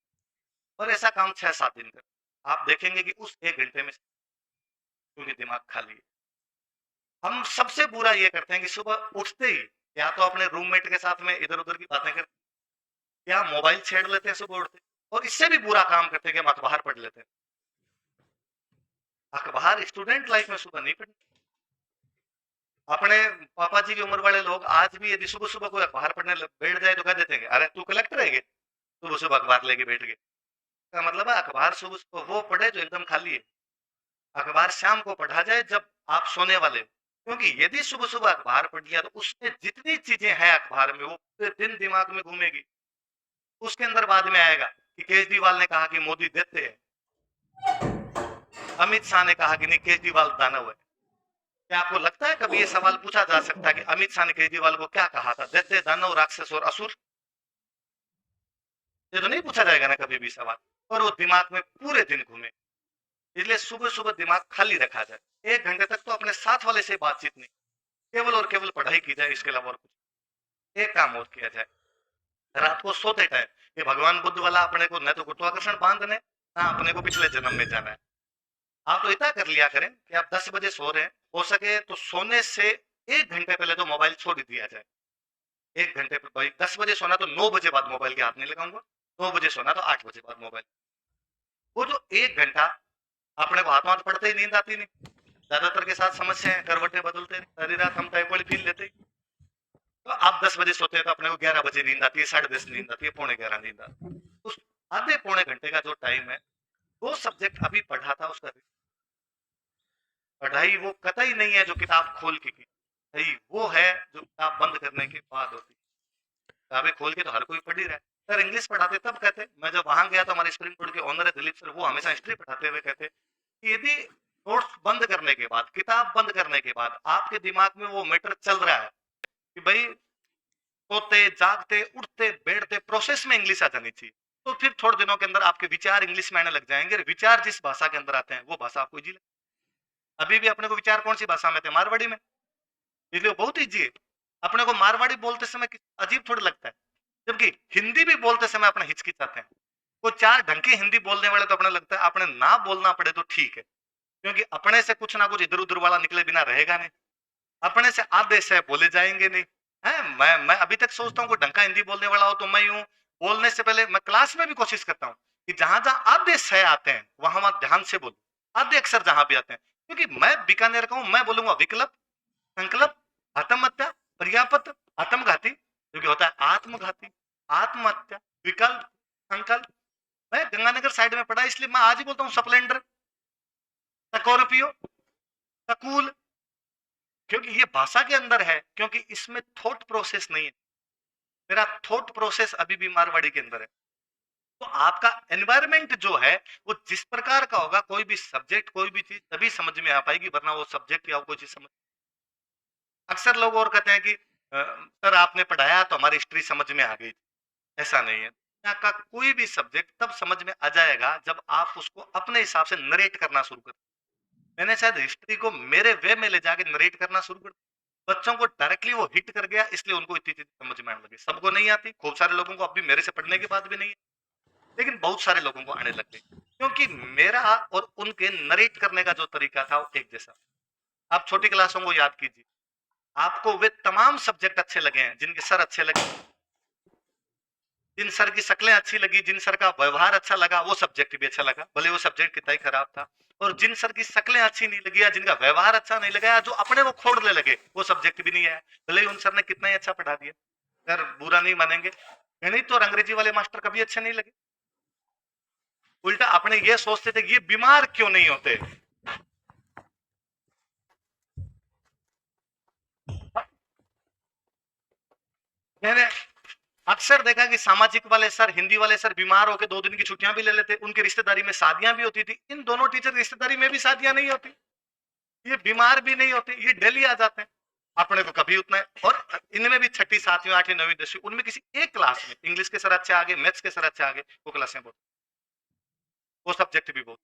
B: और ऐसा काम 6-7 दिन कर, आप देखेंगे कि उस 1 घंटे में क्योंकि दिमाग खाली है। हम सबसे बुरा ये करते हैं कि सुबह उठते ही या तो अपने रूममेट के साथ में इधर-उधर की बातें करते हैं, या मोबाइल छेड़ लेते हैं सुबह उठते, और इससे भी बुरा काम करते हैं कि हम अखबार पढ़ लेते हैं। अखबार स्टूडेंट लाइफ में सुबह नहीं पढ़नी। अपने पापा जी की उम्र वाले लोग आज भी यदि सुबह सुबह कोई अखबार पढ़ने बैठ जाए तो कह देते हैं अरे तू कलेक्टर है क्या? सुबह सुबह अखबार लेके बैठ गए। का मतलब है अखबार सुबह सुबह वो पढ़े जो एकदम खाली है। अखबार शाम को पढ़ा जाए जब आप सोने वाले हो, क्योंकि यदि सुबह सुबह अखबार पढ़ लिया तो उसमें जितनी चीजें हैं अखबार में वो पूरे दिन दिमाग में घूमेगी। उसके अंदर बाद में आएगा कि केजरीवाल ने कहा कि मोदी देते हैं, अमित शाह ने कहा कि नहीं केजरीवाल दानव है। क्या आपको लगता है कभी ये सवाल पूछा जा सकता है कि अमित शाह ने केजरीवाल को क्या कहा था, दैत्य दानव राक्षस और असुर? ये तो नहीं पूछा जाएगा ना कभी भी सवाल। और वो दिमाग में पूरे दिन घूमे। इसलिए सुबह सुबह दिमाग खाली रखा जाए, 1 घंटे तक तो अपने साथ वाले से बातचीत नहीं, केवल और केवल पढ़ाई की जाए, इसके अलावा और कुछ एक काम और किया जाए। रात को सोते टाइम ये भगवान बुद्ध वाला अपने को न तो गुरुत्वाकर्षण बांधने ना अपने को पिछले जन्म में जाना है। आप तो इतना कर लिया करें कि आप 10 बजे सो रहे हैं, हो सके तो सोने से 1 घंटे पहले तो मोबाइल छोड़ ही दिया जाए। 1 घंटे पर भाई 10 बजे सोना तो 9 बजे बाद मोबाइल के हाथ नहीं लगाऊंगा, 9 बजे सोना तो 8 बजे बाद मोबाइल। वो जो 1 घंटा अपने को हाथ हाथ पड़ते ही नींद आती नहीं, ज्यादातर के साथ समस्या है, करवटें बदलते सारी रात हम टाइफाइड पील लेते। तो आप 10 बजे सोते हैं तो अपने को 11 बजे नींद आती है, 10:30 नींद आती है, 11:45 नींद आती है। उस आधे पौने घंटे का जो टाइम है, वो सब्जेक्ट अभी पढ़ा था उसका पढ़ाई वो कतई नहीं है जो किताब खोल के की, सही वो है जो किताब बंद करने के बाद होती है। किताबें खोल के तो हर कोई पढ़ ही रहा है। सर इंग्लिश पढ़ाते तब कहते, मैं जब वहां गया तो हमारे स्प्रिंग बोर्ड के ऑनर है दिलीप सर, वो हमेशा हिस्ट्री पढ़ाते हुए कहते कि यदि नोट्स बंद करने के बाद, किताब बंद करने के बाद आपके दिमाग में वो मैटर चल रहा है कि भाई सोते जागते उठते बैठते प्रोसेस में इंग्लिश आ जानी चाहिए, तो फिर थोड़े दिनों के अंदर आपके विचार इंग्लिश में आने लग जाएंगे। विचार जिस भाषा के अंदर आते हैं वो भाषा आपको इजी। अभी भी अपने को विचार कौन सी भाषा में थे? मारवाड़ी में। इसलिए बहुत इजी है। अपने को मारवाड़ी बोलते समय अजीब थोड़ा लगता है, जबकि हिंदी भी बोलते समय अपने हिचकिचाते हैं। वो 4 ढंग की हिंदी बोलने वाले तो अपने लगता है अपने ना बोलना पड़े तो ठीक है, क्योंकि अपने से कुछ ना कुछ इधर उधर वाला निकले बिना रहेगा नहीं। अपने से आधे से बोले जाएंगे नहीं है। मैं अभी तक सोचता हूँ कोई ढंग का हिंदी बोलने वाला हो तो मैं यूं बोलने से पहले मैं क्लास में भी कोशिश करता हूँ कि जहां जहां आधे से आते हैं वहां वहां ध्यान से बोलूं, आधे अक्षर जहां भी आते हैं, क्योंकि मैं बीकानेर का हूं, मैं बोलूंगा विकल्प, संकल्प, आत्महत्या, पर्यापत, आत्मघाती, क्योंकि होता है आत्मघाती, आत्महत्या, विकल्प, संकल्प। मैं गंगानगर साइड में पढ़ा इसलिए मैं आज ही बोलता हूँ स्प्लेंडर, स्कॉर्पियो, सकूल, क्योंकि ये भाषा के अंदर है, क्योंकि इसमें थॉट प्रोसेस नहीं है। मेरा थॉट प्रोसेस अभी भी मारवाड़ी के अंदर है। तो आपका एनवायरमेंट जो है वो जिस प्रकार का होगा, कोई भी सब्जेक्ट कोई भी चीज तभी समझ में आ पाएगी, वरना वो सब्जेक्ट या कोई चीज समझ। अक्सर लोग और कहते हैं कि सर आपने पढ़ाया तो हमारी हिस्ट्री समझ में आ गई। ऐसा नहीं है। यहाँ का कोई भी सब्जेक्ट तब समझ में आ जाएगा जब आप उसको अपने हिसाब से नरेट करना शुरू कर। मैंने शायद हिस्ट्री को मेरे वे में ले जाके नरेट करना शुरू कर, बच्चों को डायरेक्टली वो हिट कर गया, इसलिए उनको इतनी चीजें समझ में आने लगी। सबको नहीं आती, खूब सारे लोगों को अभी मेरे से पढ़ने के बाद भी नहीं है, लेकिन बहुत सारे लोगों को आने लग गई, क्योंकि मेरा और उनके नरेट करने का जो तरीका था वो एक जैसा। आप छोटी क्लासों को याद कीजिए, आपको वे तमाम सब्जेक्ट अच्छे लगे हैं जिनके सर अच्छे लगे, जिन सर की शक्लें अच्छी लगी, जिन सर का व्यवहार अच्छा लगा, वो सब्जेक्ट भी अच्छा लगा, भले वो सब्जेक्ट कितना ही खराब था। और जिन सर की शक्लें अच्छी नहीं लगी या जिनका व्यवहार अच्छा नहीं लगा, जो अपने वो खोड़ने लगे, वो सब्जेक्ट भी नहीं आया, भले ही उन सर ने कितना ही अच्छा पढ़ा दिया। सर बुरा नहीं मानेंगे, गणित और अंग्रेजी वाले मास्टर कभी अच्छे नहीं लगे। उल्टा अपने ये सोचते थे कि ये बीमार क्यों नहीं होते, मैंने अक्सर देखा कि सामाजिक वाले सर, हिंदी वाले सर बीमार होकर 2 दिन की छुट्टियां भी ले लेते, उनकी रिश्तेदारी में शादियां भी होती थी। इन दोनों टीचर की रिश्तेदारी में भी शादियां नहीं होती, ये बीमार भी नहीं होते, ये डेली आ जाते हैं। अपने को कभी उतना है। और इनमें भी छठी, सातवीं, आठवीं, नवीं, 10वीं, उनमें किसी एक क्लास में इंग्लिश के सर अच्छे आगे, मैथ्स के सर अच्छे आगे, वो क्लासें बहुत, वो सब्जेक्ट भी बहुत।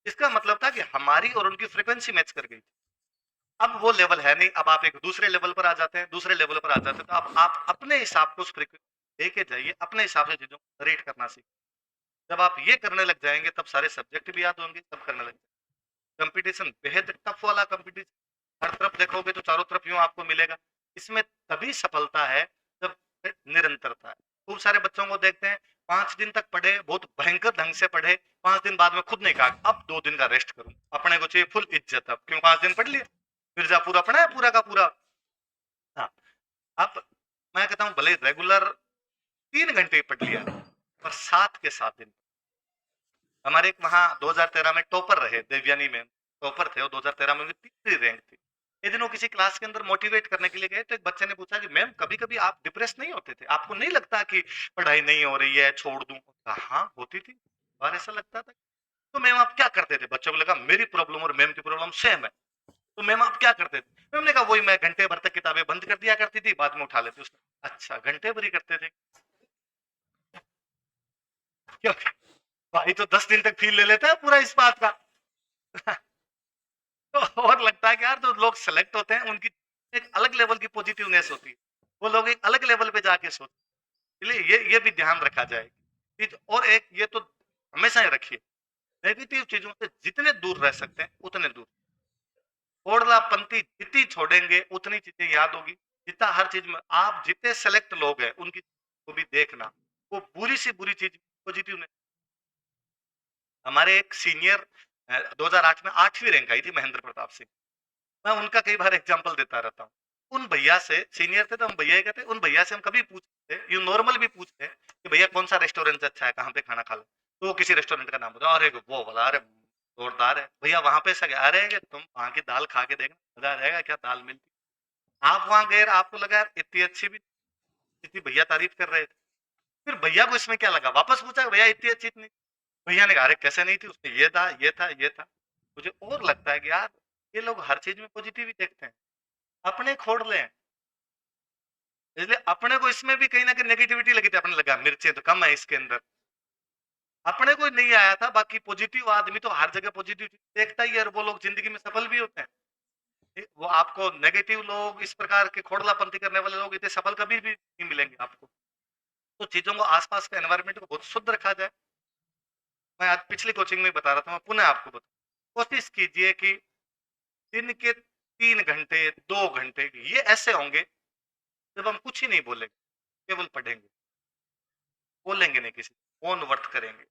B: इसका मतलब था कि हमारी और उनकी फ्रीक्वेंसी मैच कर गई। अब वो लेवल है नहीं, अब आप एक दूसरे लेवल पर आ जाते हैं, दूसरे लेवल पर आ जाते हैं, तो अब आप अपने हिसाब को उस फ्रीक्वेंसी लेके जाइए, अपने हिसाब से चीजों को रेट करना सीखिए। जब आप ये करने लग जाएंगे तब सारे सब्जेक्ट भी याद होंगे, सब करने लग जाएंगे। कंपटीशन बेहद टफ वाला कंपटीशन, हर तरफ देखोगे तो चारों तरफ यूं आपको मिलेगा। इसमें तभी सफलता है जब निरंतरता है। खूब सारे बच्चों को देखते हैं, 5 दिन तक पढ़े, बहुत भयंकर ढंग से पढ़े, 5 दिन बाद में खुद नहीं कहा अब 2 दिन का रेस्ट करूं, अपने को चाहिए फुल इज्जत। अब क्यों 5 दिन पढ़ लिया, मिर्जापुर अपना है पूरा का पूरा। हाँ, अब मैं कहता हूँ भले रेगुलर 3 घंटे ही पढ़ लिया, पर 7 के 7 दिन। हमारे एक वहाँ 2013 में टॉपर रहे, देवयानी में टॉपर थे, वो 2013 में उनकी तीसरी रैंक थी। एक दिन वो किसी क्लास के अंदर मोटिवेट करने के लिए गए, तो एक बच्चे ने पूछा कि मैम कभी कभी आप डिप्रेस नहीं होते थे, आपको नहीं लगता कि पढ़ाई नहीं हो रही है, छोड़ दूं? हाँ होती थी, और ऐसा लगता था। तो मैम आप क्या करते थे? बच्चों को लगा मेरी प्रॉब्लम और मैम की प्रॉब्लम सेम है। तो मैम आप क्या करते थे? मैम ने कहा वही, मैं घंटे भर तक किताबें बंद कर दिया करती थी, बाद में उठा लेती। उसने अच्छा घंटे भर ही करते थे क्यों? भाई तो 10 दिन तक फील ले लेता है पूरा इस बात का। तो और लगता है कि यार जो लोग सेलेक्ट होते हैं उनकी एक अलग लेवल की पॉजिटिवनेस होती है, वो लोग एक अलग लेवल पे जाके सोचते हैं। इसलिए ये भी ध्यान रखा जाए। और एक ये तो हमेशा ही रखिए, नेगेटिव चीजों से जितने दूर रह सकते हैं उतने दूर। ओरलापंती जितनी छोड़ेंगे उतनी चीजें याद होगी। जितना हर चीज में आप जितने सेलेक्ट लोग हैं उनकी को भी देखना, वो बुरी से बुरी चीज पॉजिटिव ने। हमारे एक सीनियर 2008 में 8वीं रैंक आई थी, महेंद्र प्रताप सिंह। मैं उनका कई बार एग्जांपल देता रहता हूँ। उन भैया से, सीनियर थे तो हम भैया ही कहते, उन भैया से हम कभी पूछते, यू नॉर्मल भी पूछते कि भैया कौन सा रेस्टोरेंट अच्छा है, कहाँ पे खाना खा लो, तो वो किसी रेस्टोरेंट का नाम बताओ, अरे वो वाला, अरे जोरदार है भैया वहां पे से, अरे कि तुम वहां की दाल खा के देखना, मजा आ जाएगा, क्या दाल मिलती। आप वहां गए, आपको लगा यार इतनी अच्छी भी, इतनी भैया तारीफ कर रहे थे। फिर भैया को इसमें क्या लगा, वापस पूछा भैया इतनी अच्छी इतनी, भैया ने कहा अरे कैसे नहीं थी, उसमें ये था ये था ये था। मुझे और लगता है कि यार ये लोग हर चीज में पॉजिटिव ही देखते हैं, अपने खोड़ लें। इसलिए अपने को इसमें भी कहीं ना कहीं नेगेटिविटी लगी थी, अपने लगा मिर्चें तो कम है इसके अंदर, अपने को नहीं आया था। बाकी पॉजिटिव आदमी तो हर जगह पॉजिटिव देखता ही है, और वो लोग जिंदगी में सफल भी होते हैं। वो आपको नेगेटिव लोग, इस प्रकार के खोड़लापंथी करने वाले लोग इतने सफल कभी भी नहीं मिलेंगे आपको। तो चीजों को, आसपास के एनवायरनमेंट को बहुत शुद्ध रखा जाए। मैं आज पिछली कोचिंग में बता रहा था, मैं पुनः आपको बता, कोशिश कीजिए कि दिन के 3 घंटे 2 घंटे ये ऐसे होंगे जब हम कुछ ही नहीं बोलेंगे, केवल पढ़ेंगे, बोलेंगे नहीं किसी, मौन व्रत करेंगे।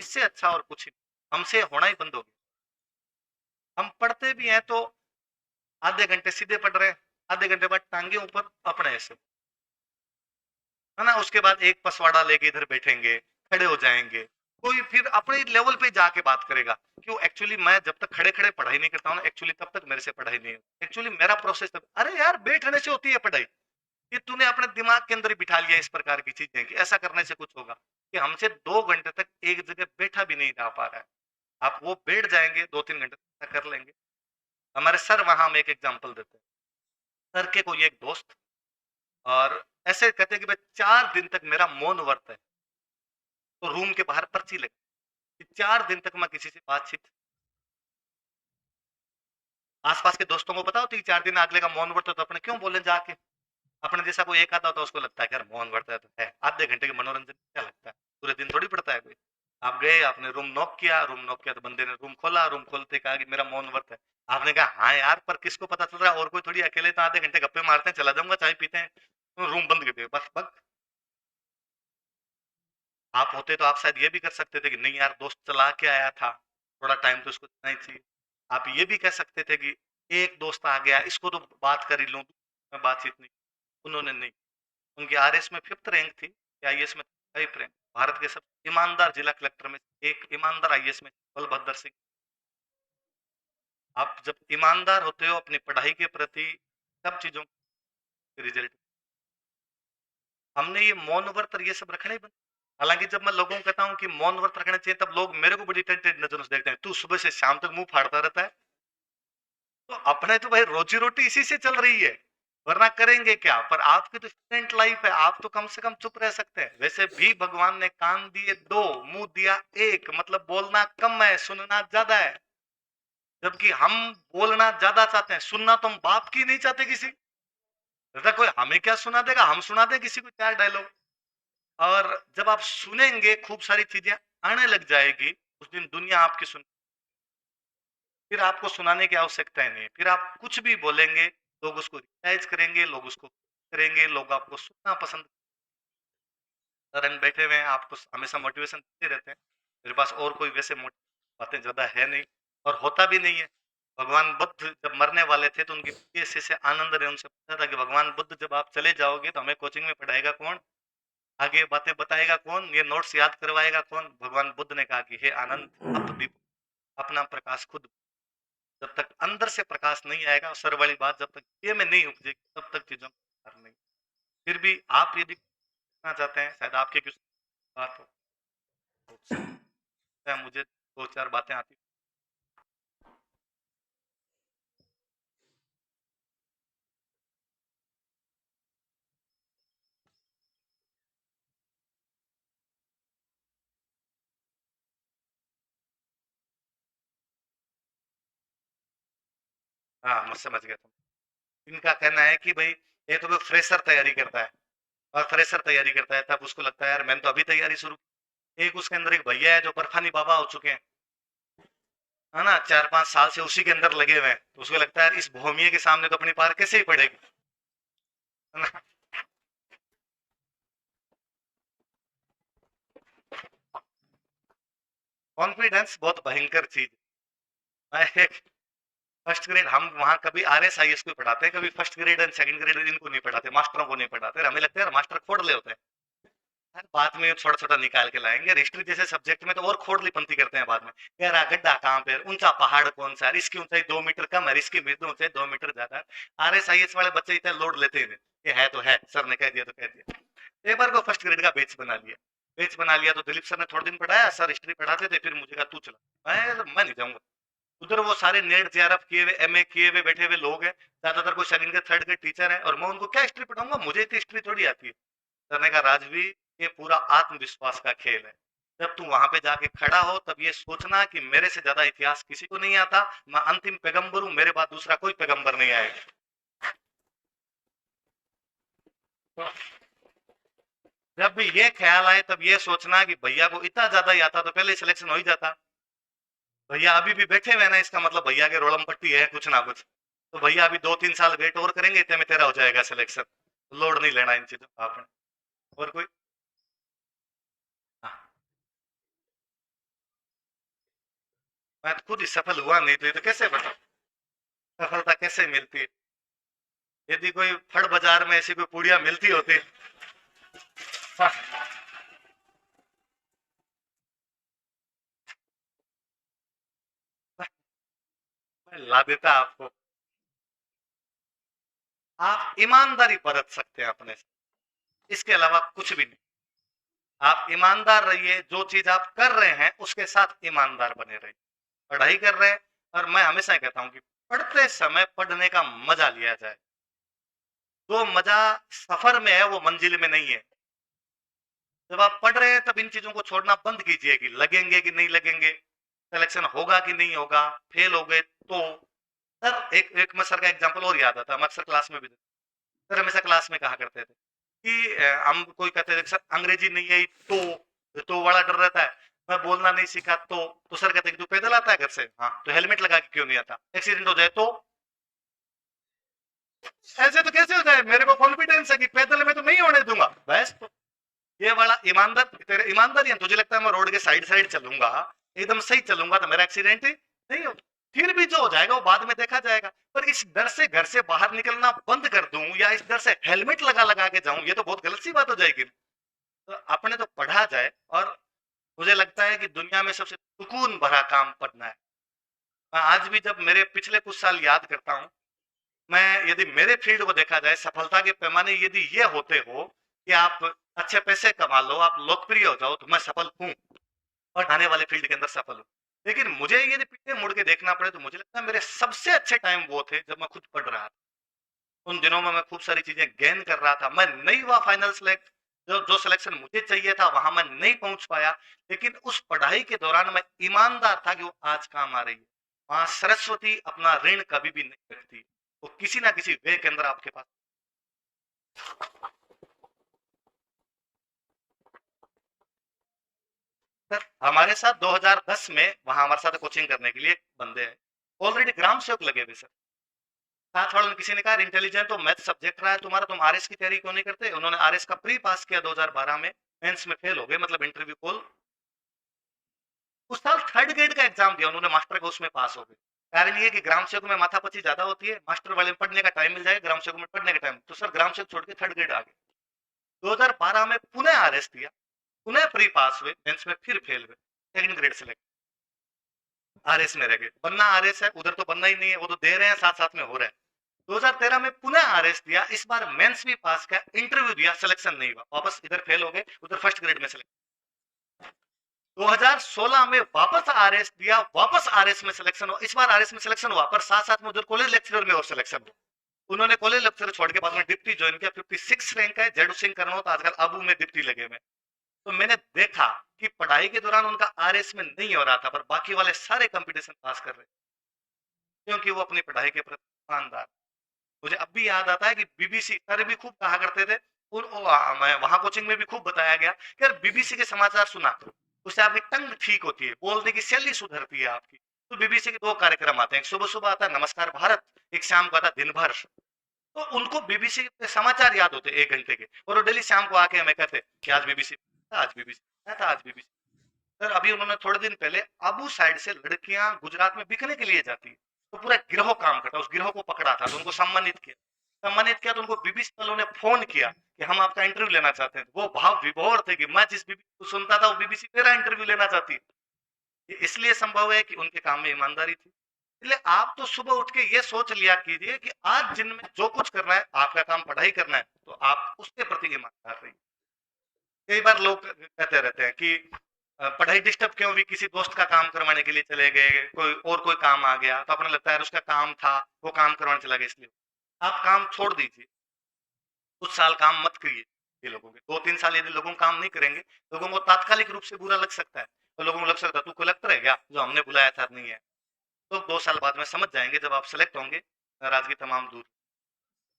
B: इससे अच्छा और कुछ ही हमसे होना ही बंद हो गया। हम पढ़ते भी हैं तो आधे घंटे सीधे पढ़ रहे हैं, आधे घंटे बाद टांगे ऊपर अपने ऐसे, है ना। उसके बाद एक पसवाड़ा लेके इधर बैठेंगे, खड़े हो जाएंगे, कोई फिर अपने लेवल पे जाके बात करेगा। क्यों? एक्चुअली मैं जब तक खड़े खड़े पढ़ाई नहीं करता हूँ ना, एक्चुअली तब तक मेरे से पढ़ाई नहीं होती। एक्चुअली मेरा प्रोसेस तब, अरे यार बैठने से होती है पढ़ाई। ये तूने अपने दिमाग के अंदर ही बिठा लिया इस प्रकार की चीजें कि ऐसा करने से कुछ होगा, कि हमसे 2 घंटे तक एक जगह बैठा भी नहीं रह पा रहा है। आप वो बैठ जाएंगे 2-3 घंटे तक कर लेंगे। हमारे सर, वहां हम एक एग्जाम्पल देते हैं। सर के कोई एक दोस्त, और ऐसे कहते हैं कि भाई 4 दिन तक मेरा मौन व्रत है, तो रूम के बाहर पर्ची लगी कि 4 दिन तक मैं किसी से बातचीत। आसपास के दोस्तों को पता होती है 4 दिन अगले का मौन व्रत है, तो अपने क्यों बोले जाके। अपने जैसा कोई एक आता होता है, उसको लगता है कि यार मौन व्रत है तो है, आधे घंटे के मनोरंजन क्या लगता है, पूरे दिन थोड़ी पड़ता है कोई। आप गए, आपने रूम नॉक किया तो बंदे ने रूम खोला, रूम खोलते कहा कि मेरा मौन व्रत है। आपने कहा हाँ यार, पर किसको पता चल रहा है, और कोई थोड़ी, अकेले तो आधे घंटे गप्पे मारते हैं, चला जाऊंगा चाय पीते हैं, तो रूम बंद कर दिया, बस बस। आप होते तो आप शायद ये भी कर सकते थे कि नहीं यार दोस्त चला के आया था, थोड़ा टाइम तो इसको देना ही चाहिए। आप ये भी कह सकते थे कि एक दोस्त आ गया, इसको तो बात कर ही लूं, मैं बातचीत नहीं। उन्होंने नहीं, उनकी आरएस में 5th रैंक थी, आईएएस में 5th रैंक। भारत के सबसे ईमानदार जिला कलेक्टर में एक ईमानदार आईएएस में बलभद्र सिंह। आप जब ईमानदार होते हो अपनी पढ़ाई के प्रति, सब चीजों, रिजल्ट। हमने ये मौन व्रत और ये सब रखने ही बंद। हालांकि जब मैं लोगों को कहता हूँ कि मौन व्रत रखना चाहिए, तब लोग मेरे को बड़ी टेंटेड नजरों से देखते हैं, तू सुबह से शाम तक मुंह फाड़ता रहता है। तो अपने तो भाई रोजी रोटी इसी से चल रही है, वरना करेंगे क्या? पर आपकी तो स्टूडेंट लाइफ है, आप तो कम से कम चुप रह सकते हैं। वैसे भी भगवान ने कान दिए दो, मुंह दिया एक, मतलब बोलना कम है, सुनना ज्यादा है। जबकि हम बोलना ज्यादा चाहते हैं, सुनना तो हम बाप की नहीं चाहते किसी। दादा कोई हमें क्या सुना देगा, हम सुना दें किसी को 4 डायलॉग। और जब आप सुनेंगे, खूब सारी चीजें आने लग जाएगी, उस दिन दुनिया आपकी सुन, फिर आपको सुनाने की आवश्यकता ही नहीं है। फिर आप कुछ भी बोलेंगे, लोग उसको रियलाइज करेंगे, लोग उसको करेंगे, लोग आपको सुनना पसंद। सर हम बैठे हुए हैं, आपको हमेशा मोटिवेशन देते रहते हैं। मेरे पास और कोई वैसे बातें ज्यादा है नहीं, और होता भी नहीं है। भगवान बुद्ध जब मरने वाले थे तो उनके प्रिय शिष्य आनंद ने उनसे पूछा था कि भगवान बुद्ध जब आप चले जाओगे तो हमें कोचिंग में पढ़ाएगा कौन, आगे बातें बताएगा कौन, ये नोट्स याद करवाएगा कौन? भगवान बुद्ध ने कहा कि हे आनंद, आप दीप अपना प्रकाश खुद, जब तक अंदर से प्रकाश नहीं आएगा, सर वाली बात, जब तक ये में नहीं उपजेगी, तब तक चीजों का असर नहीं। फिर भी आप यदि करना चाहते हैं, शायद आपके कुछ बात हो, तो मुझे 2-4 बातें आती। हाँ, मैं समझ गया। इनका कहना है कि भाई ये तो फ्रेशर तैयारी करता है, और फ्रेशर तैयारी करता है तब उसको लगता है यार मैंने तो अभी तैयारी शुरू। एक उसके अंदर एक भैया है जो बर्फानी बाबा हो चुके हैं, है ना, 4-5 साल से उसी के अंदर लगे हुए हैं, तो उसको लगता है यार इस भूमिये के सामने तो अपनी पार कैसे ही पड़ेगी, है ना। कॉन्फिडेंस बहुत भयंकर चीज। मैं एक फर्स्ट ग्रेड, हम वहां कभी RSIS को पढ़ाते हैं, कभी first grade and second grade इनको नहीं पढ़ाते, मास्टरों को नहीं पढ़ाते। हमें लगता है यार मास्टर खोड़ ले होते हैं, हर बात में छोटा छोटा निकाल के लाएंगे। हिस्ट्री जैसे सब्जेक्ट में तो और खोड़ली पंथी करते हैं बाद में, गहरा गड्ढा कहाँ पे, ऊंचा पहाड़ कौन सा है, इसकी ऊंचाई 2 मीटर कम है, इसकी ऊंचाई 2 मीटर ज्यादा है। RSIS वाले बच्चे इतना लोड लेते ही नहीं, ये है तो है, सर ने कह दिया तो कह दिया। एक बार को फर्स्ट ग्रेड का बेच बना लिया तो दिलीप सर ने थोड़े दिन पढ़ाया, सर हिस्ट्री पढ़ाते थे, फिर मुझे कहा तू चला, मैं नहीं जाऊंगा। उधर वो सारे नेट JRF किए हुए, MA किए हुए बैठे हुए लोग हैं, ज्यादातर कोई सेकंड के थर्ड के टीचर है, और मैं उनको क्या हिस्ट्री पढ़ाऊंगा, मुझे इतनी हिस्ट्री थोड़ी आती है। सर ने कहा राजवीर, ये पूरा आत्मविश्वास का खेल है। जब तू वहां पे जाके खड़ा हो तब ये सोचना कि मेरे से ज्यादा इतिहास किसी को नहीं आता, मैं अंतिम पैगंबर हूं, मेरे बाद दूसरा कोई पैगंबर नहीं आएगा। तो जब भी ये ख्याल आए तब ये सोचना कि भैया को इतना ज्यादा ही आता तो पहले सिलेक्शन हो ही जाता। भैया अभी भी बैठे हुए ना, इसका मतलब भैया के रोड़म पट्टी है कुछ ना कुछ। तो भैया अभी 2-3 साल वेट और करेंगे, इतने में तेरा हो जाएगा सिलेक्शन। लोड नहीं लेना इन चीजों का आपने। और कोई? हाँ, मैं तो खुद ही सफल हुआ नहीं, तो ये तो कैसे बता सफलता कैसे मिलती है? यदि कोई फड़ बाजार में ऐसी कोई पुड़िया मिलती होती, हाँ, मैं ला देता आपको। आप ईमानदारी बरत सकते हैं अपने से, इसके अलावा कुछ भी नहीं। आप ईमानदार रहिए, जो चीज आप कर रहे हैं उसके साथ ईमानदार बने रहिए। पढ़ाई कर रहे हैं, और मैं हमेशा कहता हूँ कि पढ़ते समय पढ़ने का मजा लिया जाए। जो मजा सफर में है वो मंजिल में नहीं है। जब आप पढ़ रहे हैं तब इन चीजों को छोड़ना बंद कीजिए कि लगेंगे कि नहीं लगेंगे, सिलेक्शन होगा कि नहीं होगा, फेल हो गए तो। सर एक एक मैं सर का एग्जांपल और याद आता है, मैं अक्सर क्लास में भी, सर हमेशा क्लास में कहा करते थे कि हम कोई कहते थे सर अंग्रेजी नहीं आई तो बड़ा डर रहता है, मैं बोलना नहीं सीखा तो सर कहते तू पैदल आता है घर से, हाँ तो हेलमेट लगा के क्यों नहीं आता, एक्सीडेंट हो जाए तो। ऐसे तो कैसे हो जाए, मेरे को कॉन्फिडेंस है कि पैदल में तो नहीं होने दूंगा बस। तो ये वाला ईमानदार, तेरे ईमानदारी है, तुझे लगता है मैं रोड के साइड साइड चलूंगा, एकदम सही चलूंगा तो मेरा एक्सीडेंट ही नहीं हो। फिर भी जो हो जाएगा वो बाद में देखा जाएगा। पर इस डर से घर से बाहर निकलना बंद कर दूं, या इस डर से हेलमेट लगा लगा के जाऊं, ये तो बहुत गलत सी बात हो जाएगी। तो अपने तो पढ़ा जाए, और मुझे लगता है कि दुनिया में सबसे सुकून भरा काम पढ़ना है। मैं आज भी जब मेरे पिछले कुछ साल याद करता हूँ, मैं यदि मेरे फील्ड को देखा जाए, सफलता के पैमाने यदि ये होते हो कि आप अच्छे पैसे कमा लो, आप लोकप्रिय हो जाओ, तो मैं सफल हूँ और आने वाले फील्ड के अंदर सफल हूँ। लेकिन मुझे यदि पीछे मुड़ के देखना पड़े तो मुझे लगता है मेरे सबसे अच्छे टाइम वो थे जब मैं खुद पढ़ रहा था। उन दिनों में मैं खूब सारी चीजें गेन कर रहा था। मैं नहीं हुआ फाइनल सेलेक्ट, जो जो सिलेक्शन मुझे चाहिए था वहां मैं नहीं पहुंच पाया, लेकिन उस पढ़ाई के दौरान मैं ईमानदार था कि वो आज काम आ रही है। वहां सरस्वती अपना ऋण कभी भी नहीं रखती, वो किसी ना किसी वे के अंदर आपके पास। सर हमारे साथ 2010 में वहां हमारे साथ कोचिंग करने के लिए बंदे हैं, ऑलरेडी ग्राम सेवक लगे हुए सर। साथ वालों ने किसी ने कहा इंटेलिजेंट तो मैथ सब्जेक्ट रहा है तुम्हारा, तुम आरएस की तैयारी क्यों नहीं करते? उन्होंने आरएस का प्री पास किया 2012 में, मेंस में फेल हो गए, मतलब इंटरव्यू कॉल। उस साल थर्ड ग्रेड का एग्जाम दिया उन्होंने, मास्टर का उसमें पास हो गए। कारण ये कि ग्राम सेवक में माथापच्ची ज्यादा होती है, मास्टर वाले में पढ़ने का टाइम मिल जाएगा, ग्राम सेवक में पढ़ने का टाइम, तो सर ग्राम सेवक छोड़ के थर्ड ग्रेड आ गए। 2012 में पुनः आरएस दिया, पुनः प्री पास हुए, मेंस में फिर फेल हुए, सेकंड ग्रेड सेलेक्ट, आरएस में रह गए। बनना आरएस है, उधर तो बनना ही नहीं है, वो तो दे रहे हैं साथ साथ में हो रहा है। 2013 में पुनः आरएस दिया, इस बार मेंस भी पास किया, इंटरव्यू दिया, सिलेक्शन नहीं हुआ, वापस इधर फेल हो गए, उधर फर्स्ट ग्रेड में सिलेक्ट। 2016 में वापस आरएस दिया, वापस आरएस में सिलेक्शन हुआ, इस बार आरएस में सिलेक्शन हुआ, पर साथ साथ में उधर कॉलेज लेक्चरर में और सिलेक्शन हुआ। उन्होंने कॉलेज लेक्चरर छोड़ के बाद में डिप्टी ज्वाइन किया, 56 रैंक है, जेडू सिंह करनौत आजकल अबू में डिप्टी लगे हुए। तो मैंने देखा कि पढ़ाई के दौरान उनका आरएस में नहीं हो रहा था, पर बाकी वाले सारे कंपटीशन पास कर रहे, क्योंकि वो अपनी पढ़ाई के प्रति ईमानदार। मुझे अब भी याद आता है कि बीबीसी सर भी खूब कहा करते थे, मैं वहां कोचिंग में भी खूब बताया गया कि यार बीबीसी के समाचार सुना करो, उससे आपकी टंग ठीक होती है, बोलने की शैली सुधरती है आपकी। तो बीबीसी के दो कार्यक्रम आते हैं, एक सुबह सुबह आता है नमस्कार भारत, एक शाम को आता है दिन भर। तो उनको बीबीसी के समाचार याद होते 1 घंटे के, और वो डेली शाम को आके हमें कहते कि आज बीबीसी था, आज बीबीसी था, आज बीबीसी। सर अभी उन्होंने थोड़े दिन पहले अबू साइड से लड़कियां गुजरात में बिकने के लिए जाती है, तो पूरा गिरोह काम करता, उस गिरोह को पकड़ा था, तो उनको सम्मानित किया तो उनको बीबीसी वालों ने फोन किया कि हम आपका इंटरव्यू लेना चाहते हैं। वो भाव विभोर थे कि मैं जिस बीबीसी को सुनता था वो बीबीसी मेरा इंटरव्यू लेना चाहती है। ये इसलिए संभव है कि उनके काम में ईमानदारी थी। इसलिए आप तो सुबह उठ के ये सोच लिया कीजिए कि आज दिन में जो कुछ करना है, आपका काम पढ़ाई करना है, तो आप उसके प्रति ईमानदार रहिए। कई बार लोग कहते रहते हैं कि पढ़ाई डिस्टर्ब क्यों हुई, किसी दोस्त का काम करवाने के लिए चले गए, कोई काम आ गया, तो अपने लगता है उसका काम था, वो काम करवाने चला गया, इसलिए आप काम छोड़ दीजिए। कुछ साल काम मत करिए ये लोगों के, 2-3 साल यदि लोगों काम नहीं करेंगे, लोगों को तात्कालिक रूप से बुरा लग सकता है, तो लोगों को लग सकता है तू कलेक्टर है क्या, जो हमने बुलाया था नहीं है। तो 2 साल बाद में समझ जाएंगे, जब आप सेलेक्ट होंगे, नाराजगी तमाम दूर।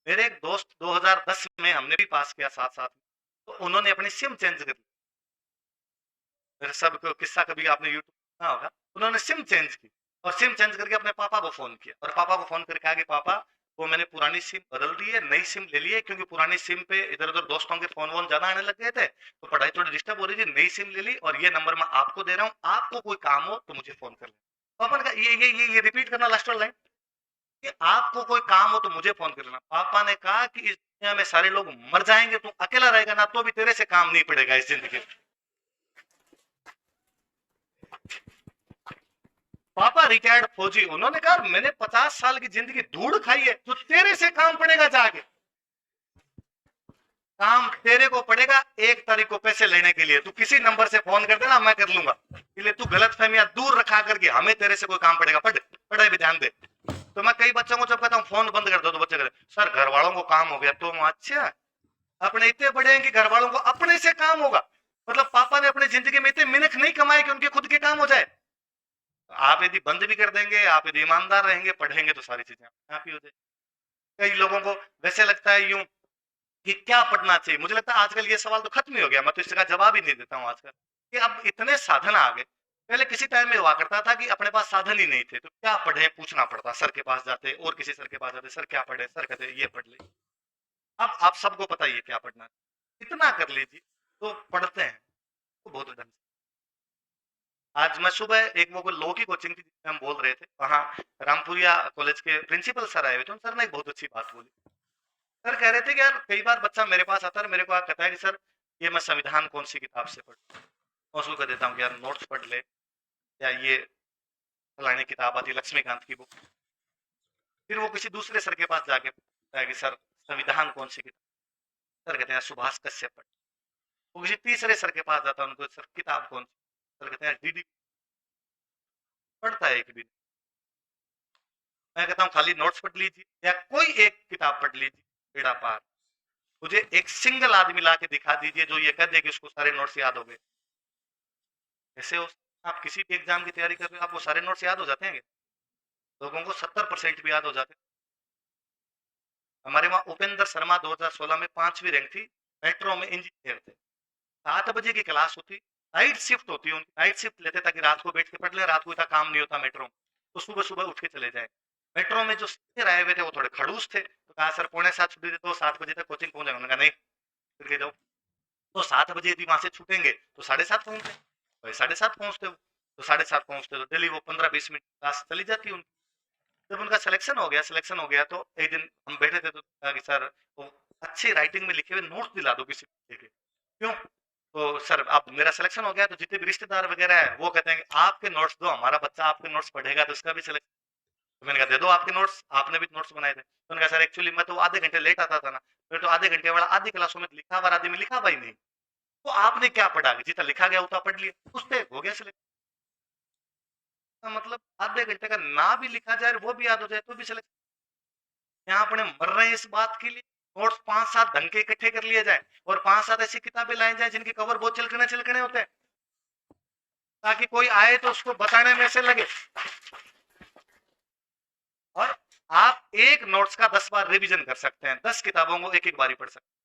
B: मेरे एक दोस्त 2010 में हमने भी पास किया साथ साथ, तो उन्होंने अपनी सिम चेंज कर दी। मेरे सब किस्सा कभी आपने यूट्यूब सुना होगा, उन्होंने सिम चेंज की, और सिम चेंज करके अपने पापा को फोन किया, और पापा को फोन करके कहा कि पापा वो मैंने पुरानी सिम बदल दी है, नई सिम ले ली है, क्योंकि पुरानी सिम पे इधर उधर दोस्तों के फोन वोन ज्यादा आने लग गए थे, तो पढ़ाई थोड़ी डिस्टर्ब हो रही थी, नई सिम ले ली, और ये नंबर मैं आपको दे रहा हूँ, आपको कोई काम हो तो मुझे फोन कर ले। पापा ने कहा ये रिपीट करना लास्ट वाला लाइन, कि आपको कोई काम हो तो मुझे फोन कर लेना। पापा ने कहा कि इस दुनिया में सारे लोग मर जाएंगे, तू अकेला रहेगा ना, तो भी तेरे से काम नहीं पड़ेगा इस जिंदगी में। पापा रिटायर्ड फौजी, उन्होंने कहा मैंने 50 साल की जिंदगी धूड़ खाई है, तो तेरे से काम पड़ेगा जाके, काम तेरे को पड़ेगा 1 तारीख को पैसे लेने के लिए, तू किसी नंबर से फोन कर देना, मैं कर लूंगा। इसलिए तू गलत फहमियां दूर रखा करके हमें तेरे से कोई काम पड़ेगा, पढ़ाई भी ध्यान दे। तो मैं कई बच्चों को जब कहता हूँ फोन बंद कर दो, तो बच्चे कहते सर घर वालों को काम हो गया, तो अच्छा अपने इतने बड़े हैं कि घर वालों को अपने से काम होगा, मतलब पापा ने अपनी जिंदगी में इतने मिनट नहीं कमाए कि उनके खुद के काम हो जाए। आप यदि बंद भी कर देंगे, आप यदि ईमानदार रहेंगे, पढ़ेंगे, तो सारी चीजें आप ही हो जाएगी। कई लोगों को वैसे लगता है यूं कि क्या पढ़ना चाहिए, मुझे लगता है आजकल ये सवाल तो खत्म ही हो गया, मैं तो इसका जवाब ही नहीं देता हूँ आजकल, कि अब इतने साधन आ गए। पहले किसी टाइम में हुआ करता था कि अपने पास साधन ही नहीं थे, तो क्या पढ़े पूछना पड़ता, सर के पास जाते, और किसी सर के पास जाते, सर क्या पढ़े, सर कहते ये पढ़ ले। अब आप सबको पता ही है क्या पढ़ना है, इतना कर लीजिए तो पढ़ते हैं, तो बहुत ढंग से। आज मैं सुबह एक वो लॉ की कोचिंग थी जिसमें हम बोल रहे थे, वहाँ रामपुरिया कॉलेज के प्रिंसिपल सर आए हुए थे, उन सर ने एक बहुत अच्छी बात बोली। सर कह रहे थे कि यार कई बार बच्चा मेरे पास आता है, मेरे को कहता है कि सर ये मैं संविधान कौन सी किताब से पढ़ूं, मैं उसको कह देता हूँ कि यार नोट्स पढ़ ले, या ये फलानी किताब आती लक्ष्मीकांत की बुक। फिर वो किसी दूसरे सर के पास जाके पूछता है कि सर संविधान कौन सी किताब, सर कहते हैं सुभाष कश्यप पढ़। वो किसी तीसरे सर के पास जाता है, उनको सर किताब कौन सी, सर कहते हैं डीडी। पढ़ता है एक भी नहीं। मैं कहता हूँ खाली नोट्स पढ़ लीजिए या कोई एक किताब पढ़ लीजिए, बेड़ा पार। मुझे एक सिंगल आदमी ला के दिखा दीजिए जो ये कह दे कि उसको सारे नोट्स याद हो गए। ऐसे हो, आप किसी भी एग्जाम की तैयारी कर रहे हो, आपको सारे नोट्स याद हो जाते हैं? लोगों को 70% भी याद हो जाते। हमारे वहां उपेंद्र शर्मा 2016 में 5वीं रैंक थी, मेट्रो में इंजीनियर थे। 7 बजे की क्लास होती, नाइट शिफ्ट होती, उनकी नाइट शिफ्ट लेते ताकि रात को बैठ के पढ़ ले, रात को इतना काम नहीं होता मेट्रो में, तो सुबह सुबह उठ के चले जाए। मेट्रो में जो सीनियर आए हुए थे वो थोड़े खड़ूस थे, तो कहा सर 6:45 छुट्टी दे दो, 7 बजे तक कोचिंग पहुंच जाएगा। उन्होंने कहा नहीं, फिर के जाओ। तो 7 बजे यदि वहां से छूटेंगे तो 7:30 पहुंचते, तो 7:30 पहुंचते हो, तो 7:30 पहुंचते तो डेली वो 15-20 मिनट क्लास चली जाती है उनकी। जब उनका सिलेक्शन हो गया तो एक दिन हम बैठे थे तो कहा कि सर वो अच्छी राइटिंग में लिखे हुए नोट्स दिला दो किसी बच्चे के। क्यों? तो सर अब मेरा सिलेक्शन हो गया तो जितने भी रिश्तेदार वगैरह है वो कहते हैं कि आपके नोट्स दो, हमारा बच्चा आपके नोट्स पढ़ेगा तो उसका भी सिलेक्शन। तो मैंने कहा दे दो आपके नोट्स, आपने भी नोट्स बनाए थे। तो उन्होंने कहा सर एक्चुअली मैं तो आधे घंटे लेट आता था ना, फिर तो आधे घंटे वाला आधी क्लासों में लिखा हुआ आधे में लिखा हुआ ही नहीं। तो आपने क्या पढ़ा, जितना लिखा गया उतना पढ़ लिया, उससे हो गया सिलेक्शन। मतलब आधे घंटे का ना भी लिखा जाए वो भी याद हो जाए तो भी सिलेक्शन। यहाँ अपने मर रहे हैं इस बात के लिए, नोट्स 5-7 ढंग के इकट्ठे कर लिए जाए और 5-7 ऐसी किताबें लाई जाए जिनके कवर बहुत चिलकने चिलकने होते हैं, ताकि कोई आए तो उसको बताने में से लगे। और आप एक नोट्स का 10 बार रिवीजन कर सकते हैं, 10 किताबों को एक एक बारी पढ़ सकते हैं।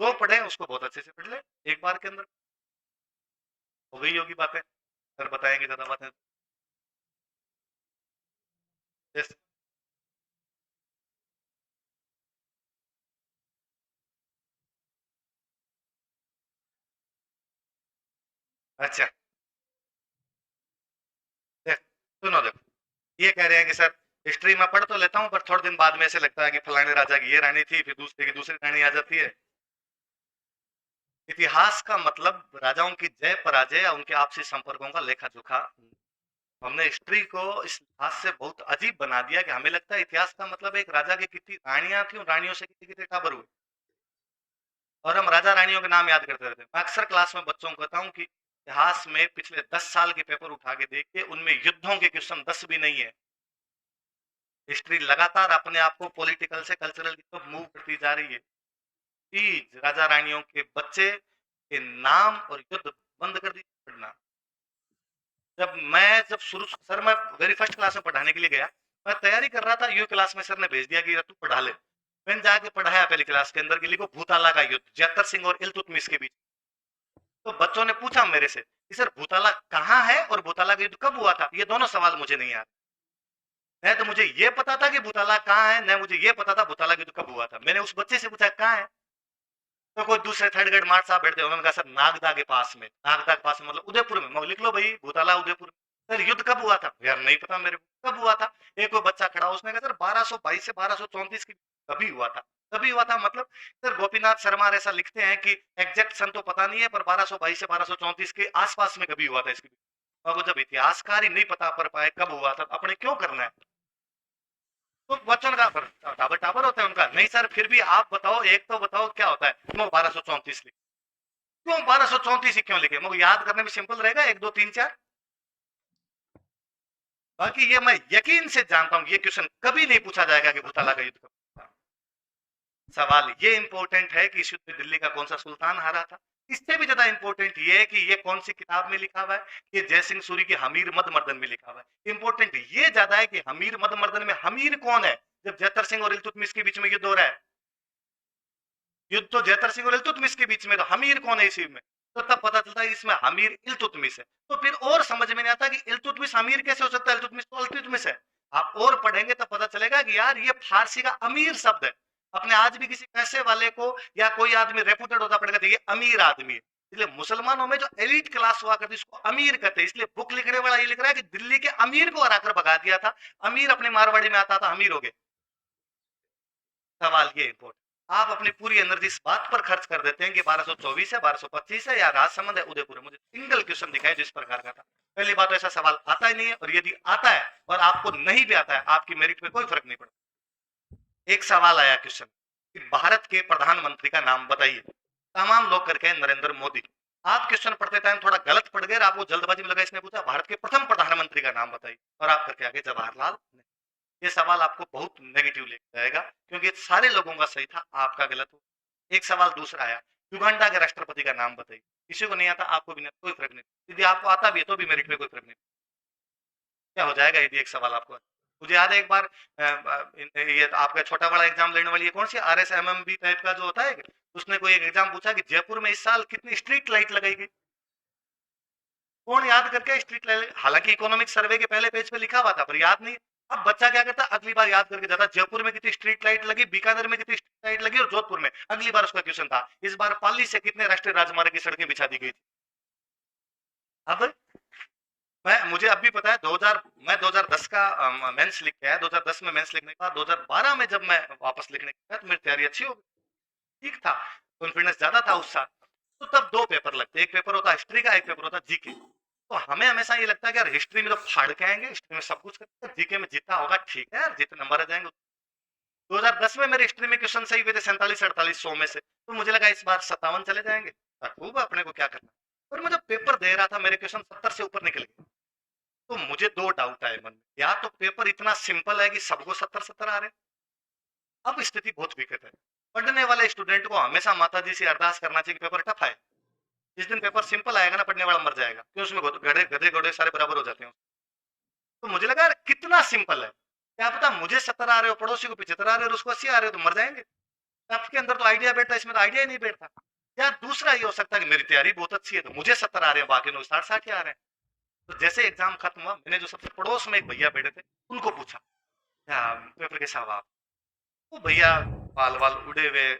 B: 2 पढ़े उसको बहुत अच्छे से पढ़ ले एक बार के अंदर, हो गई होगी बातें। सर बताएंगे ज्यादा बातें। जैसे अच्छा देख, सुनो देखो, ये कह रहे हैं कि सर हिस्ट्री में पढ़ तो लेता हूँ पर थोड़े दिन बाद में ऐसे लगता है कि फलाने राजा की ये रानी थी, फिर दूसरे की दूसरी रानी आ जाती है। इतिहास का मतलब राजाओं की जय पराजय या उनके आपसी संपर्कों का लेखा जोखा। हमने हिस्ट्री को इस लिहाज से बहुत अजीब बना दिया कि हमें लगता है इतिहास का मतलब एक राजा की कितनी रानियां थी, रानियों से कितने कितने टाबर हुए, और हम राजा रानियों के नाम याद करते रहते हैं। मैं अक्सर क्लास में बच्चों को कहता हूँ कि इतिहास में पिछले 10 साल के पेपर उठा के देखिए, उनमें युद्धों के क्वेश्चन 10 भी नहीं है। हिस्ट्री लगातार अपने आप को पॉलिटिकल से कल्चरल की तरफ मूव करती जा रही है। प्लीज राजा रानियों के बच्चे के नाम और युद्ध बंद कर दीजिए पढ़ना। जब शुरू सर मैं वेरी फर्स्ट क्लास में पढ़ाने के लिए गया, मैं तैयारी कर रहा था, यू क्लास में सर ने भेज दिया कि तू पढ़ा ले। मैंने जाके पढ़ाया पहली क्लास के अंदर कि लिखो भूताला का युद्ध, जैतर सिंह और इल्तुतमिश के बीच। तो बच्चों ने पूछा मेरे से कि सर भूताला कहाँ है और भूताला का युद्ध कब हुआ था, ये दोनों सवाल मुझे नहीं आते। नहीं तो मुझे ये पता था कि भूताला कहाँ है, नहीं मुझे ये पता था भूताला का युद्ध कब हुआ था। मैंने उस बच्चे से पूछा कहाँ है, तो कोई दूसरे थर्ड ग्रेड मार्ट साहब बैठते, उन्होंने कहा सर नागदा के पास में। नागदा के पास में मतलब उदयपुर में। मैं लिख लो भाई भूताला उदयपुर। सर युद्ध कब हुआ था? यार नहीं पता मेरे को कब हुआ था। एक कोई बच्चा खड़ा, उसने कहा सर 1222 से 1234 की कभी हुआ था। कभी हुआ था मतलब सर गोपीनाथ शर्मा ऐसा लिखते हैं कि एग्जैक्ट सन तो पता नहीं है पर 1222 से 1234 के आसपास में कभी हुआ था इसकी। और जब इतिहासकार ही नहीं पता कर पाए कब हुआ था, अपने क्यों करना है? तो बच्चों का टाबर टाबर होता है उनका। नहीं सर फिर भी आप बताओ, एक तो बताओ क्या होता है। वो 1234 लिखे, क्यों 1234 ही क्यों लिखे? मुझे याद करने में सिंपल रहेगा, 1 2 3 4। बाकी ये मैं यकीन से जानता हूं ये क्वेश्चन कभी नहीं पूछा जाएगा कि भूताला का युद्ध कब हुआ। सवाल ये इंपॉर्टेंट है कि इस युद्ध में दिल्ली का कौन सा सुल्तान हारा था। इससे भी ज्यादा इंपॉर्टेंट ये है कि ये कौन सी किताब में लिखा हुआ है। ये जयसिंह सूरी की हमीर मद मर्दन में लिखा हुआ है। इंपॉर्टेंट ये ज्यादा है कि हमीर मद मर्दन में हमीर कौन है। जब जैतर सिंह और इल्तुतमिश के बीच में युद्ध हो रहा है, युद्ध तो जैतर सिंह और इल्तुतमिश के बीच में, तो हमीर कौन है इसी में? तो तब पता चलता है इसमें हमीर इल्तुतमिश है। तो फिर और समझ में नहीं आता कि इल्तुतमिश हमीर कैसे हो सकता है, इल्तुतमिश तो इल्तुतमिश है। आप और पढ़ेंगे तो पता चलेगा कि यार ये फारसी का अमीर शब्द है। अपने आज भी किसी पैसे वाले को या कोई आदमी रेपुटेड होता पड़ेगा तो ये अमीर आदमी है। इसलिए मुसलमानों में जो एलिट क्लास हुआ करती इसको अमीर कहते हैं। इसलिए बुक लिखने वाला ये लिख रहा है कि दिल्ली के अमीर को हराकर भगा दिया था, अमीर अपने मारवाड़ी में आता था, अमीर हो गए। सवाल ये इंपॉर्टेंट, आप अपनी पूरी एनर्जी इस बात पर खर्च कर देते हैं कि 1224 है, 1225 है या राजसमंद है, उदयपुर है। मुझे सिंगल क्वेश्चन दिखाए जिस प्रकार का था। पहली बात तो ऐसा सवाल आता ही नहीं है, और यदि आता है और आपको नहीं भी आता है, आपकी मेरिट पे कोई फर्क नहीं पड़ता। एक सवाल आया क्वेश्चन कि भारत के प्रधानमंत्री का नाम बताइए। तमाम लोग करके हैं नरेंद्र मोदी। आप क्वेश्चन पढ़ते टाइम थोड़ा गलत पढ़ गए और आपको जल्दबाजी में लगा, इसने पूछा भारत के प्रथम प्रधानमंत्री का नाम बताइए, और आप करके आगे जवाहरलाल नेहरू। ये सवाल आपको बहुत नेगेटिव लेके जाएगा, क्योंकि सारे लोगों का सही था, आपका गलत हो। एक सवाल दूसरा आया, युगांडा के राष्ट्रपति का नाम बताइए। किसी को नहीं आता, आपको भी नहीं, कोई फर्क नहीं। यदि आपको आता भी है तो भी मेरिट में कोई फर्क नहीं। क्या हो जाएगा यदि एक सवाल आपको? मुझे याद है एक बार ये आपका छोटा बड़ा एग्जाम लेने वाली कौन सी RSMMB टाइप का जो होता है, उसने कोई एक एग्जाम पूछा कि जयपुर में इस साल कितनी स्ट्रीट लाइट लगाई गई। कौन याद करके स्ट्रीट लाइट? हालांकि इकोनॉमिक सर्वे के पहले पेज पे लिखा हुआ था, पर याद नहीं। अब बच्चा क्या करता, अगली बार याद करके जाता, जयपुर में कितनी स्ट्रीट लाइट लगी, बीकानेर में कितनी स्ट्रीट लाइट लगी, और जोधपुर में। अगली बार उसका क्वेश्चन था, इस बार पाली से कितने राष्ट्रीय राजमार्ग की सड़कें बिछा दी गई थी। अब मुझे अब भी पता है, 2000 मैं 2010 का मेंस लिख के आया। 2010 में मेंस लिखने के बाद 2012 में जब मैं वापस लिखने गया तो मेरी तैयारी अच्छी हो गई, ठीक था, कॉन्फिडेंस ज्यादा था उस साल। तो तब दो पेपर लगते, एक पेपर होता हिस्ट्री का, एक पेपर होता जीके। तो हमें हमेशा ये लगता है कि यार हिस्ट्री में तो फाड़ के आएंगे, हिस्ट्री में सब कुछ करते हैं, जीके में जितना होगा ठीक है यार, जितने नंबर आ जाएंगे। 2010 में मेरे हिस्ट्री में क्वेश्चन सही हुए थे 47-48 100 में से, तो मुझे लगा इस बार 57 चले जाएंगे, खूब अपने को क्या करना। पर मैं जब पेपर दे रहा था मेरे क्वेश्चन 70 से ऊपर निकल गए। तो मुझे दो डाउट आए मन में, या तो पेपर इतना सिंपल है कि सबको 70-70 आ रहे हैं। अब स्थिति बहुत विकट है। पढ़ने वाले स्टूडेंट को हमेशा माता जी से अरदास करना चाहिए कि पेपर टफ आए। जिस दिन पेपर सिंपल आएगा ना, पढ़ने वाला मर जाएगा, क्योंकि उसमें गधे गधे घोड़े सारे बराबर हो जाते हैं। तो मुझे लगा यार कितना सिंपल है, क्या पता मुझे 70 आ रहे हो, पड़ोसी को 75 आ रहे हो, उसको 80 आ रहे हो, तो मर जाएंगे। आपके अंदर तो आइडिया बैठता है, इसमें तो आइडिया ही नहीं बैठता। या दूसरा ये हो सकता है कि मेरी तैयारी बहुत अच्छी है तो मुझे 70 आ रहे हैं, बाकी लोग 60-60 आ रहे हैं। तो जैसे एग्जाम खत्म हुआ, मैंने जो सबसे पड़ोस में एक भैया बैठे थे उनको पूछा, क्या पेपर कैसा हुआ? वो भैया बाल बाल उड़े हुए,